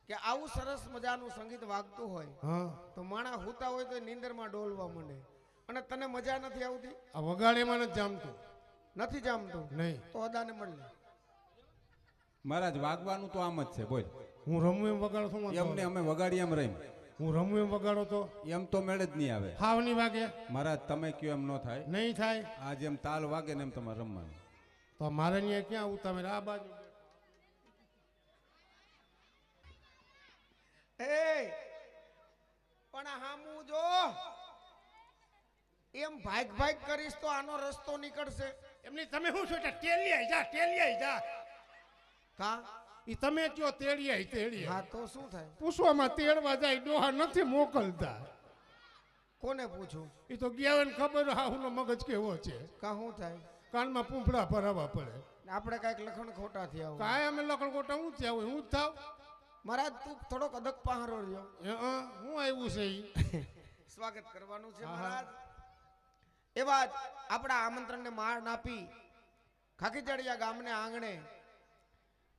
કે આવું સરસ મજાનું સંગીત વાગતું હોય હા તો માણા હુતા હોય તો નીંદરમાં ડોલવા માંડે. અને તને મજા નથી આવતી? આ વગાડેમાં નથી જામતું. નથી જામતું? નહીં. તો અદાને મળે. મહારાજ વાગવાનું તો આમ જ છે. બોલ. હું રમું એમ વગાડો તો એમને અમે વગાડી એમ રહીમ. હું રમું એમ વગાડો તો એમ તો મેળે જ નહીં આવે. હાવની વાગે મહારાજ તમે કયો એમ ન થાય. નહીં થાય. આ જેમ તાલ વાગે ને એમ તમારે રમવાનું. તો મારે અહીંયા ક્યાં આવું? તમે આ બાજુ. એ પણ હામું જો એમ ભાગ ભાગ કરીશ તો આનો રસ્તો નીકળશે. એમની તમે શું છો? ટેલિયાઈ જા, ટેલિયાઈ જા. કા ઈ તમે કયો તેડિયાઈ તેડિયા. હા તો શું થાય? પૂછવામાં તેડવા જાય ડોહા નથી મોકલતા. કોને પૂછું? ઈ તો ગયા હોય ને ખબર હાહુનો મગજ કેવો છે. કા શું થાય? કાનમાં પૂંફડા ભરાવા પડે. આપણે કઈક લખણ ખોટા થયા હોય. કાંઈ અમે લખણકોટા હું થયા હોય હું જ થાવ. મહારાજ તું થોડોક અદક પહારો રહ્યો. હું આવ્યું છે ઈ. સ્વાગત કરવાનું છે મહારાજ. એવા જ આપણા આમંત્રણને માન આપી ખાખીજડિયા ગામને આંગણે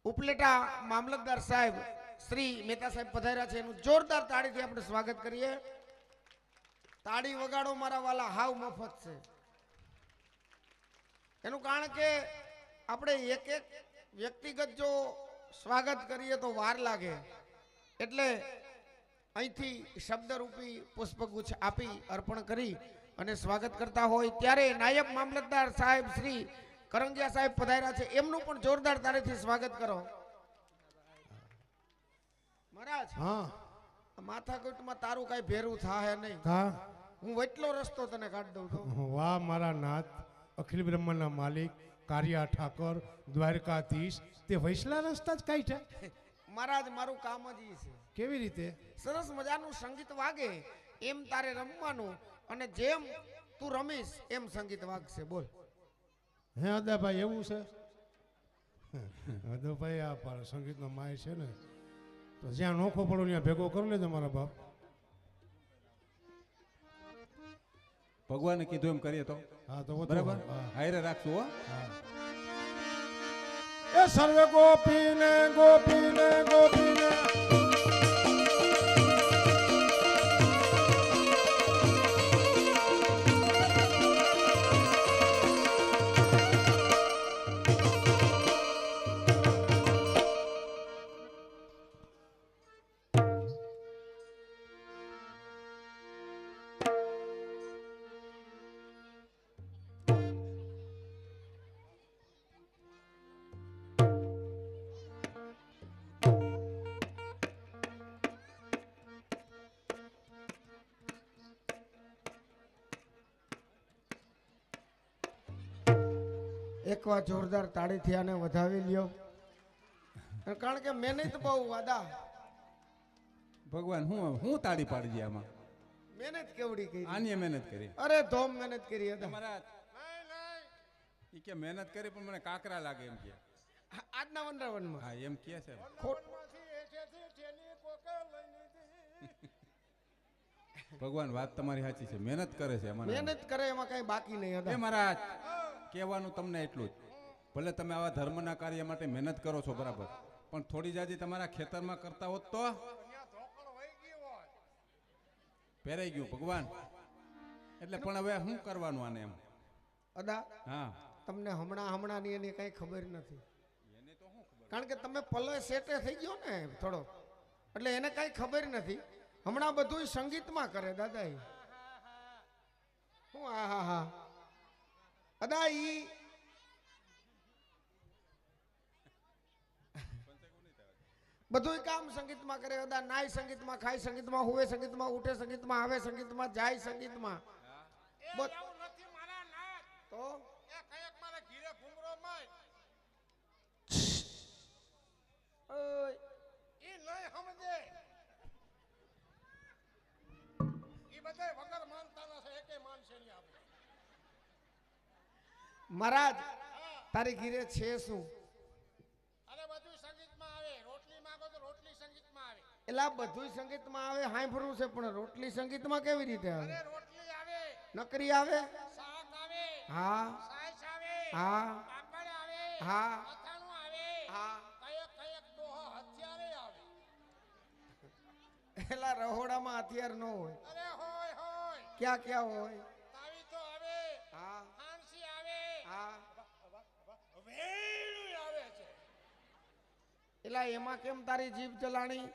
ઉપલેટા મામલતદાર સાહેબ શ્રી મહેતા સાહેબ પધાર્યા છે. એનું જોરદાર તાળીથી આપણે સ્વાગત કરીએ. તાળી વગાડો મારા વાલા, હાવ મફત છે. એનું કારણ કે આપણે એક એક વ્યક્તિગત જો સ્વાગત કરીએ તો વાર લાગે, એટલે અહીંથી શબ્દરૂપી પુષ્પગુચ્છ આપી અર્પણ કરી અને સ્વાગત કરતા હોય ત્યારે નાયબ મામલતદાર સાહેબ શ્રી કરંગિયા સાહેબ પધાર્યા છે. એમનું પણ જોરદાર તાળીથી સ્વાગત કરો. મહારાજ હા માથાકૂટમાં તારું કઈ ભેરું થાય નહીં. કા? હું એટલો રસ્તો તને કાઢ દઉં છું. વાહ મારા નાથ, અખિલ બ્રહ્માંડના માલિક, કારિયા ઠાકર, દ્વારકાધીશ, તે વૈસલા રસ્તા જ કાઢ્યા. મહારાજ મારું કામ જ ઈ છે. કેવી રીતે? સરસ મજાનું સંગીત વાગે એમ તારે રમવાનું, અને જેમ તું રમીશ એમ સંગીત વાગશે. બોલ. હે અદાભાઈ એવું છે? અદાભાઈ આ સંગીતનો માય છે ને, તો જ્યાં નોખો પડો ત્યાં ભેગો કરી લેજો મારા બાપ. ભગવાને કીધું એમ કરીએ તો હા તો બરાબર. હાયરે રાખશું હો. એ સર્વે ગોપીને ગોપીને ગોપીને એકવાર જોરદાર તાળીથી આને વધાવી લ્યો, કારણ કે મહેનત બહુ વાદા. ભગવાન હું તાળી પાડી દે આમાં. મહેનત કેવડી કરી? આની મહેનત કરી. અરે ધોમ મહેનત કરી હતા. તમારા ઈ કે મહેનત કરી પણ મને કાકરા લાગે એમ કે. આજના વંદરાવનમાં હા એમ કે છે. ખોટ ભગવાન વાત તમારી સાચી છે, મહેનત કરે છે અમારા મહેનત કરે એમાં કઈ બાકી નહીં એ હતા. મહારાજ કહેવાનું તમને એટલું જ, ભલે તમે આવા ધર્મના કાર્ય માટે મહેનત કરો છો બરાબર, પણ થોડી જાજી તમારા ખેતરમાં કરતા હોત તો પહેરાઈ ગયું ભગવાન. એટલે પણ હવે શું કરવાનું આને એમ? અદા હા તમને હમણાં ની એની કઈ ખબર નથી, કારણ કે તમે પલે સેટે થઈ ગયો ને થોડો, એટલે એને કઈ ખબર નથી. હમણાં બધું સંગીતમાં કરે દાદા. હું હા હા હા અદા ઈ બધું કામ સંગીતમાં કરે. અદા નાય સંગીતમાં, ખાય સંગીતમાં, હુવે સંગીતમાં, ઉઠે સંગીતમાં, આવે સંગીતમાં, જાય સંગીતમાં. તો મહારાજ તારી ઘીરે છે શું? એલા બધું સંગીતમાં આવે, હાંભળું છે, પણ રોટલી સંગીતમાં કેવી રીતે આવે? નકરી આવે? હા હા હા હા. એલા રહોડામાં હથિયાર ન હોય. ક્યાં ક્યાં હોય? હા હા. એલા એમાં કેમ તારી જીભ ચલાણી?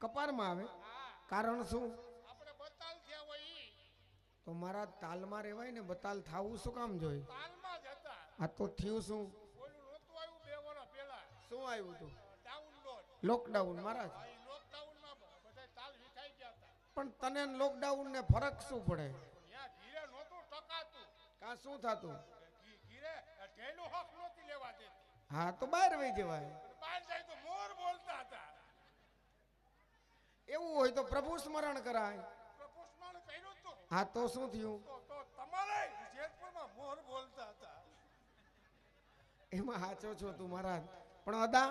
કપારમાં આવે? કારણ શું? તો મારા તાલમાં રહેવાય ને, બતાલ થાવું શું કામ જોઈએ? આ તો થયું શું? શું આવ્યું હતું? લોકડાઉન મહારાજ. પણ તને લોકડાઉન ને ફરક શું પડે? કા શું થતું? હા તો બહાર વહી જવાય. એવું હોય તો પ્રભુ સ્મરણ કરાય. હા તો શું થયું? એમાં સાચો છો તું મહારાજ, પણ અદા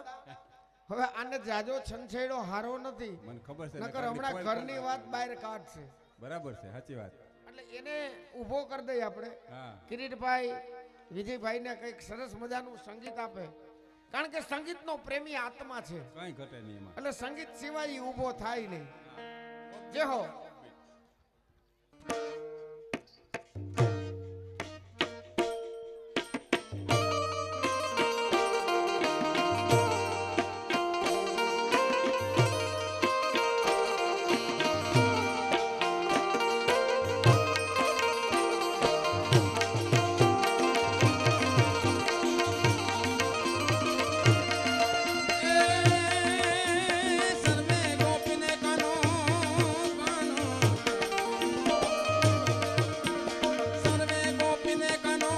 હવે આને જાજો છંછેડો હારો નથી. મને ખબર છે, નકર હમણાં ઘરની વાત બહાર કાઢશે. બરાબર છે, સાચી વાત. એટલે એને ઊભો કરી દઈએ આપણે. હા કિરીટભાઈ વિજયભાઈ ને કઈક સરસ મજાનું સંગીત આપે, કારણ કે સંગીતનો પ્રેમી આત્મા છે, કઈ ઘટે નહીં એમાં. એટલે સંગીત સિવાય ઈ ઊભો થાય નહીં. જે હો સર્વે ગોપીને કાનો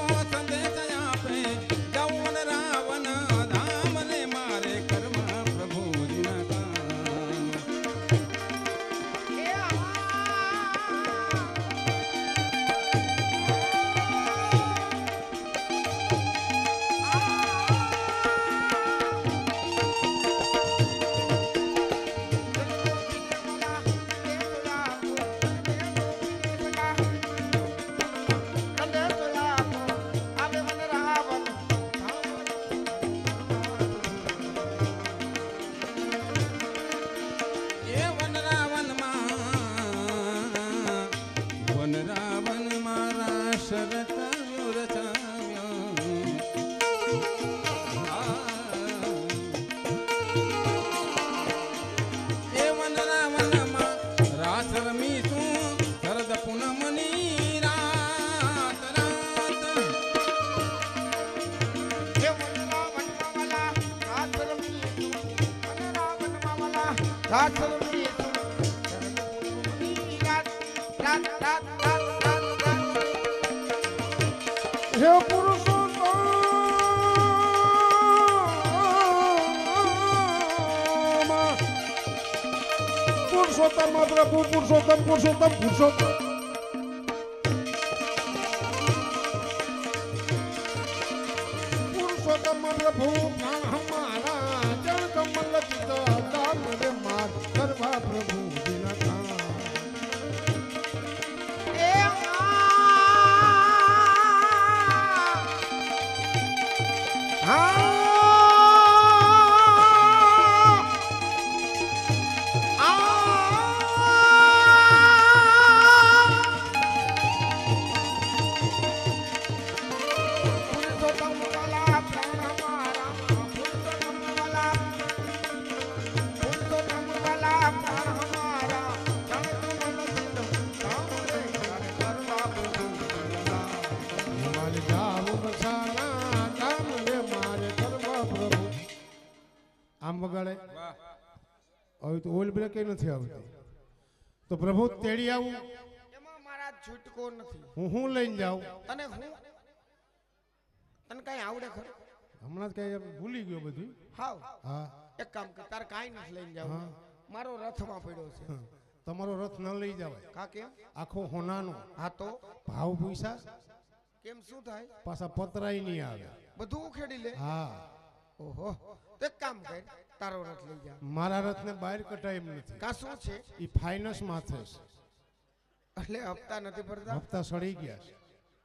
હે પુરુષોત્તમ માત્ર પુરુષોત્તમ પુરુષોત્તમ પુરુષોત્તમ પુરુષોત્તમ માત્ર ભૂ પ્રાણ હમારા જળ કમલ ચિત દામ રે માર સર્વા પ્રભુ હવે તો ઓઇલ બ્રેક નથી આવતી તો પ્રભુ તેડી આવું એમાં મારા છૂટકો નથી. હું લઈને જાઉં તને કઈ આવડે ખરું? હમણાં જ કઈ ભૂલી ગયો બધું. હાવ હા એક કામ કર, તારે કાંઈ નથી લઈને જાવ. હા. મારો રથમાં પડ્યો છે. તમારો રથ ન લઈ જવાય કા કેમ? આખો હોનાનો હા તો ભાવ પૈસા કેમ શું થાય? પાછા પતરાય નહીં આવે. બધું ઉખેડી લે. હા ઓહો, તો એક કામ કર, તારો રથ લઈ જા. મારા રથને બહાર કટાય એમ નથી. કા શું છે? એ ફાઇનસ માથે છે. એટલે હપ્તા નથી ભરતા? હપ્તા સડી ગયા છે.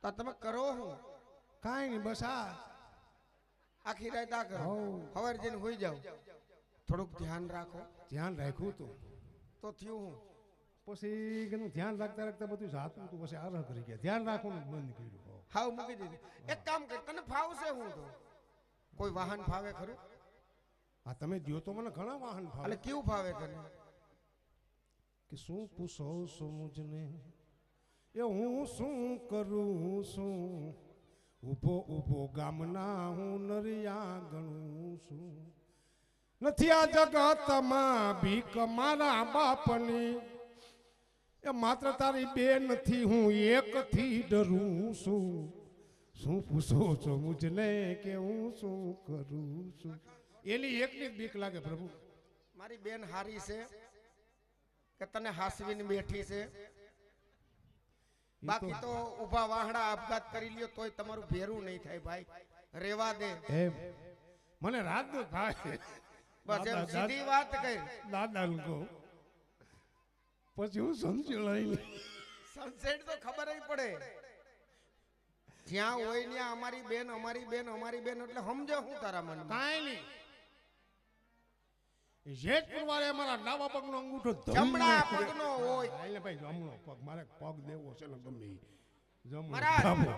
તો તમે કરો હું કાંઈ નહીં બસ આ આખી રાત આ કરો. હોવ. સવારે જઈને હોઈ જાવ. થોડુંક ધ્યાન રાખો ધ્યાન રાખ્યું તું તો થયું હું. પછી કીધું ધ્યાન રાખતા રાખતા બધું જાતું તું પછી આરહ કરી ગયા. ધ્યાન રાખવાનું બંધ કર્યું. હાવ મૂકી દીધું. એક કામ કર, તને ફાવશે હું તો? કોઈ વાહન ફાવે ખરું? આ તમે દ્યો તો મને ઘણા વાહન એટલે ફાવે કેવું ફાવે તને? કે શું પૂછો સમજને એ હું શું કરું શું ઊભો ઊભો ગામના હું નરિયા ગણું છું. નથી આ જગતમાં ભીખ મારા બાપની એ માત્ર તારી બે નથી હું એકથી ડરું છું. શું પૂછો છો મુજને કે હું શું કરું છું. એની એકની જ બીક લાગે પ્રભુ. મારી બેન હારી છે કે તને હાસવીને બેઠી છે? બાકી તો ઊભા વાહડા આપઘાત કરી લ્યો તોય તમારું ભેરું નહીં થાય ભાઈ. રેવા દે. એમ મને રાત નો થાય બસ એમ સીધી વાત કરી. દાદા કહું પછી હું સમજી લઈ સનસેટ તો ખબર જ પડે. જ્યાં હોય ત્યાં અમારી બેન અમારી બેન અમારી બેન એટલે સમજો હું તારા મનમાં. કાંઈ નહીં. જેતપુર વાળે મારા ડાબા પગનો અંગૂઠો જમણા પગનો હોય. એટલે ભાઈ જમણો પગ મારે પગ દેવો છે ને ગમે ઈ. જમણો મહારાજ. ડાબો.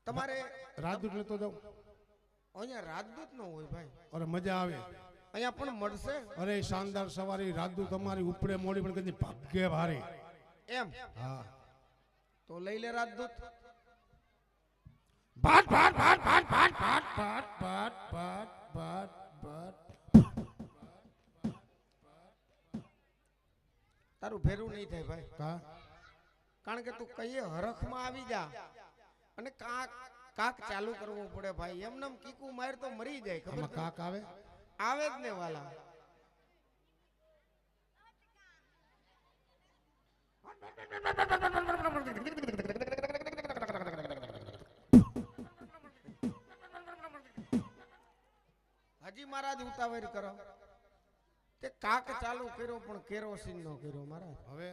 તમારે રાજદૂત લેતો જાઉં. અહીંયા રાજદૂત નો હોય ભાઈ. અરે મજા આવે. અહીંયા પણ મળશે અરે શાનદાર સવારી રાજદૂત અમારી ઉપડે મોડી પણ કદી ભાગ્ય ભારે. એમ? હા તો લઈ લે રાજદૂત. ભાટ ભાટ ભાટ ભાટ ભાટ ભાટ ભાટ ભાટ ભાટ ભાટ ભાટ. તારું ભેરું નહીં થાય ભાઈ. કા કારણ કે તું કહીએ હરખમાં આવી જા અને કાક કાક ચાલુ કરવો પડે ભાઈ. એમનેમ કીકુ માર તો મરી જાય. ખબર આમાં છે? કાક આવે. આવે જ ને વાલા. હજી મહારાજ ઉતાવળ કરો. તે કાક ચાલુ કર્યો પણ કેરોસીન નો કર્યો મહારાજ. હવે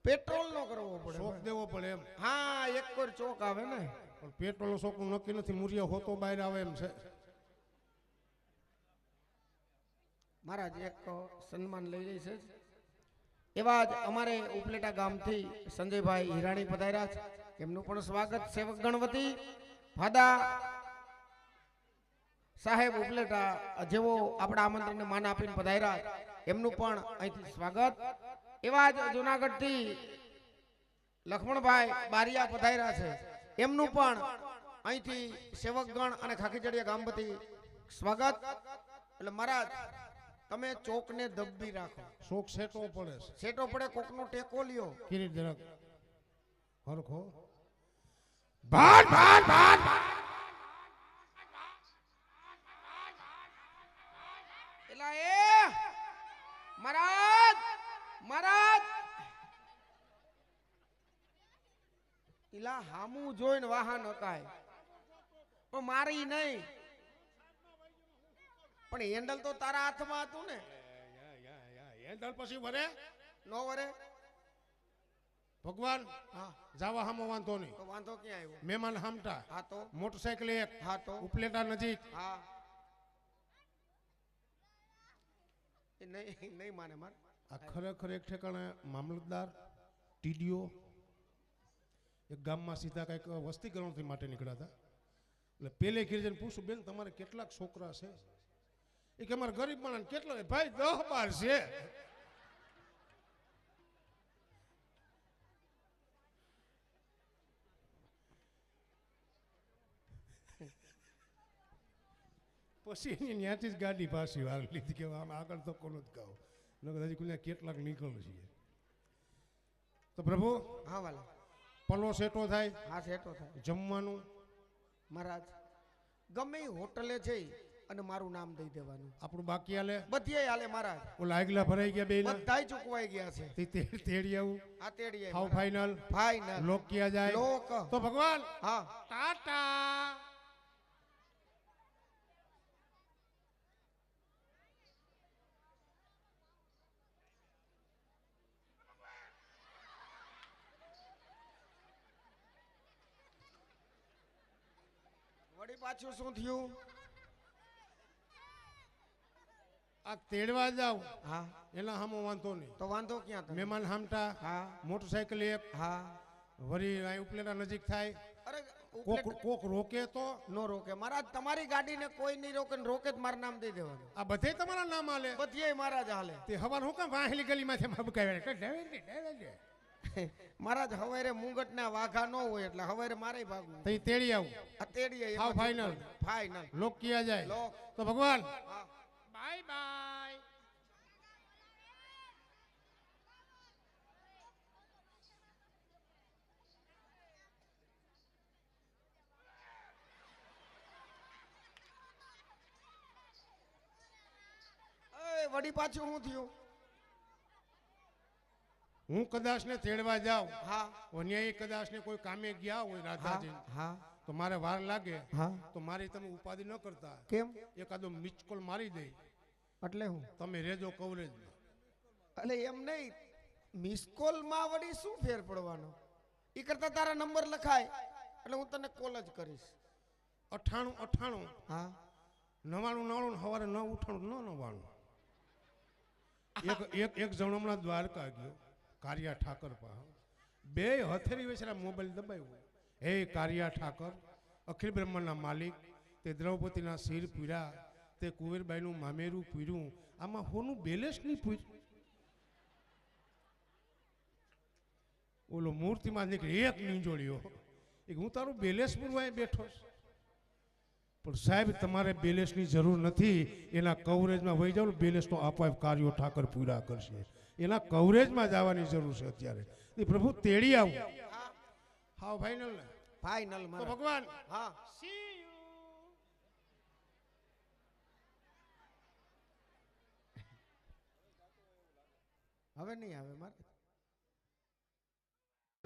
પેટ્રોલ નો કરવો પડે શોક ભાઈ. દેવો પડે એમ. હા એક કોર ચોક આવે ને. પણ પેટ્રોલ શોક નું નક્કી નથી. મુરિયા હોતો બહાર આવે એમ છે. મહારાજ એક સન્માન લઈ રહી છે. એવા જ અમારે ઉપલેટા ગામથી સંજયભાઈ હિરાણી પધાર્યા છે. એમનું પણ સ્વાગત. સેવક ગણવતી ફાદા સાહેબ ઉપલેટા જેવો આપણા આમંત્રણને માન આપીને પધાર્યા છે. એમનું પણ અહીંથી સ્વાગત. એવા જ જુનાગઢથી લક્ષ્મણભાઈ બારિયા પધાર્યા છે. એમનું પણ અહીંથી સેવકગણ અને ખાખીચડિયા ગામ વતી સ્વાગત. એટલે મહારાજ તમે ચોકને દબી રાખો. શોક સેટો પડે છે. સેટો પડે કોકનો ટેકો લ્યો. કિરીટ જરાક હરખો. ભાટ ભાટ ભાટ. એલા એ મહારાજ મહારાજ એલા હામું જોઈને વાહન હકાય પણ મારી નહીં. પણ હેન્ડલ તો તારા હાથમાં હતું ને. હેન્ડલ પછી વરે નો વરે. ભગવાન હા જાવા હામો વાંધો નહીં. તો વાંધો ક્યાં આવ્યો? મહેમાન હામટા હા તો મોટરસાઇકલ એક હા તો ઉપલેટા નજીક. હા એ નહીં માને માર. આ ખરેખર એક ઠેકાણે મામલતદાર ટીડીઓ એક ગામમાં સીધા કંઈક વસ્તીકરણ માટે નીકળ્યા હતા. એટલે પેલે ગિરજન પૂછું બેન તમારે કેટલાક છોકરા છે? એ કે અમારે ગરીબ માણસ કેટલા? ભાઈ 10-12 છે. પછી એની ત્યાંથી જ ગાડી પાછી વાર લીધી કે આમ આગળ તો કોનો જ ગાવ નકર હજી કોઈ કેટલાક નીકળું છીએ તો પ્રભુ હા વાલા પલો સેટો થાય હા સેટો થાય જમવાનું મહારાજ ગમે ઈ હોટલે જઈ અને મારું નામ દઈ દેવાનું આપણું બાકી હાલે બધીએ હાલે મહારાજ ઓલા આગલા ભરાઈ ગયા બે બધાય ચૂકવાઈ ગયા છે તેડી આવું આ તેડીએ હાવ ફાઈનલ ફાઈનલ લોક કિયા જાય લોક તો ભગવાન હા ટાટા વળી પાછું શું થયું આ તેડવા જાવ હા એના હામો વાંધો નહીં તો વાંધો ક્યાં તમે મહેમાન હામટા હા મોટરસાયકલ એક હા વળી આ ઉપલેટા નજીક થાય અરે કોક કોક રોકે તો નો રોકે મહારાજ તમારી ગાડીને કોઈ નહીં રોકે ને રોકે જ મારું નામ દઈ દેવાનું આ બધે તમારા નામ આલે બધીએ મહારાજ હાલે તે હવાર હું કામ વાહેલી ગલીમાંથી મબકાવે મહારાજ હવારે મુંગટ ના વાઘા ન હોય એટલે હવારે મારે ભાગવું તઈ તેડી આવું આ તેડીએ હાવ ફાઈનલ ફાઈનલ લોક કિયા જાય લોક. તો ભગવાન હા બાય બાય એ વળી પાછું શું થયું હું કદાચ ને તેડવા જાઉં હા અન્યાયી કદાચ ને કોઈ કામે ગયા હોય રાધાજી હા તો મારે વાર લાગે હા તો મારી તમે ઉપાધિ ન કરતા કેમ એકાદો મિસ કોલ મારી દે એટલે હું તમે રેજો કવરેજ એટલે એમ નહીં મિસ કોલ માં વળી શું ફેર પડવાનો એ કરતા તારા નંબર લખાય એટલે હું તને કોલ જ કરીશ 98 હા 99 સવારે 9 99 એક જણ હમણાં દ્વારકા ગયો કારિયા ઠાકર પા બે હથેરી વેચરા મોબાઈલ દબાવ્યો હે કારિયા ઠાકર અખિલ બ્રહ્માંડના માલિક તે દ્રૌપદીના શિર પીર્યા તે કુંવરબાઈનું મામેરું પીર્યું આમાં હોનું બેલેન્સ નહીં પૂછ્યું ઓલો મૂર્તિમાં નીકળી એક નીંજોળ્યો હું તારું બેલેન્સ પૂરવા બેઠો છું પણ સાહેબ તમારે બેલેન્સની જરૂર નથી એના કવરેજમાં વહી જાવ બેલેન્સ તો આપોઆપ કાર્યો ઠાકર પૂરા કરશે એના કવરેજમાં જવાની જરૂર છે અત્યારે એ પ્રભુ તેડી આવું હા ફાઈનલ ને ફાઈનલ તો મારા ભગવાન હા see you. હવે નહીં આવે મારે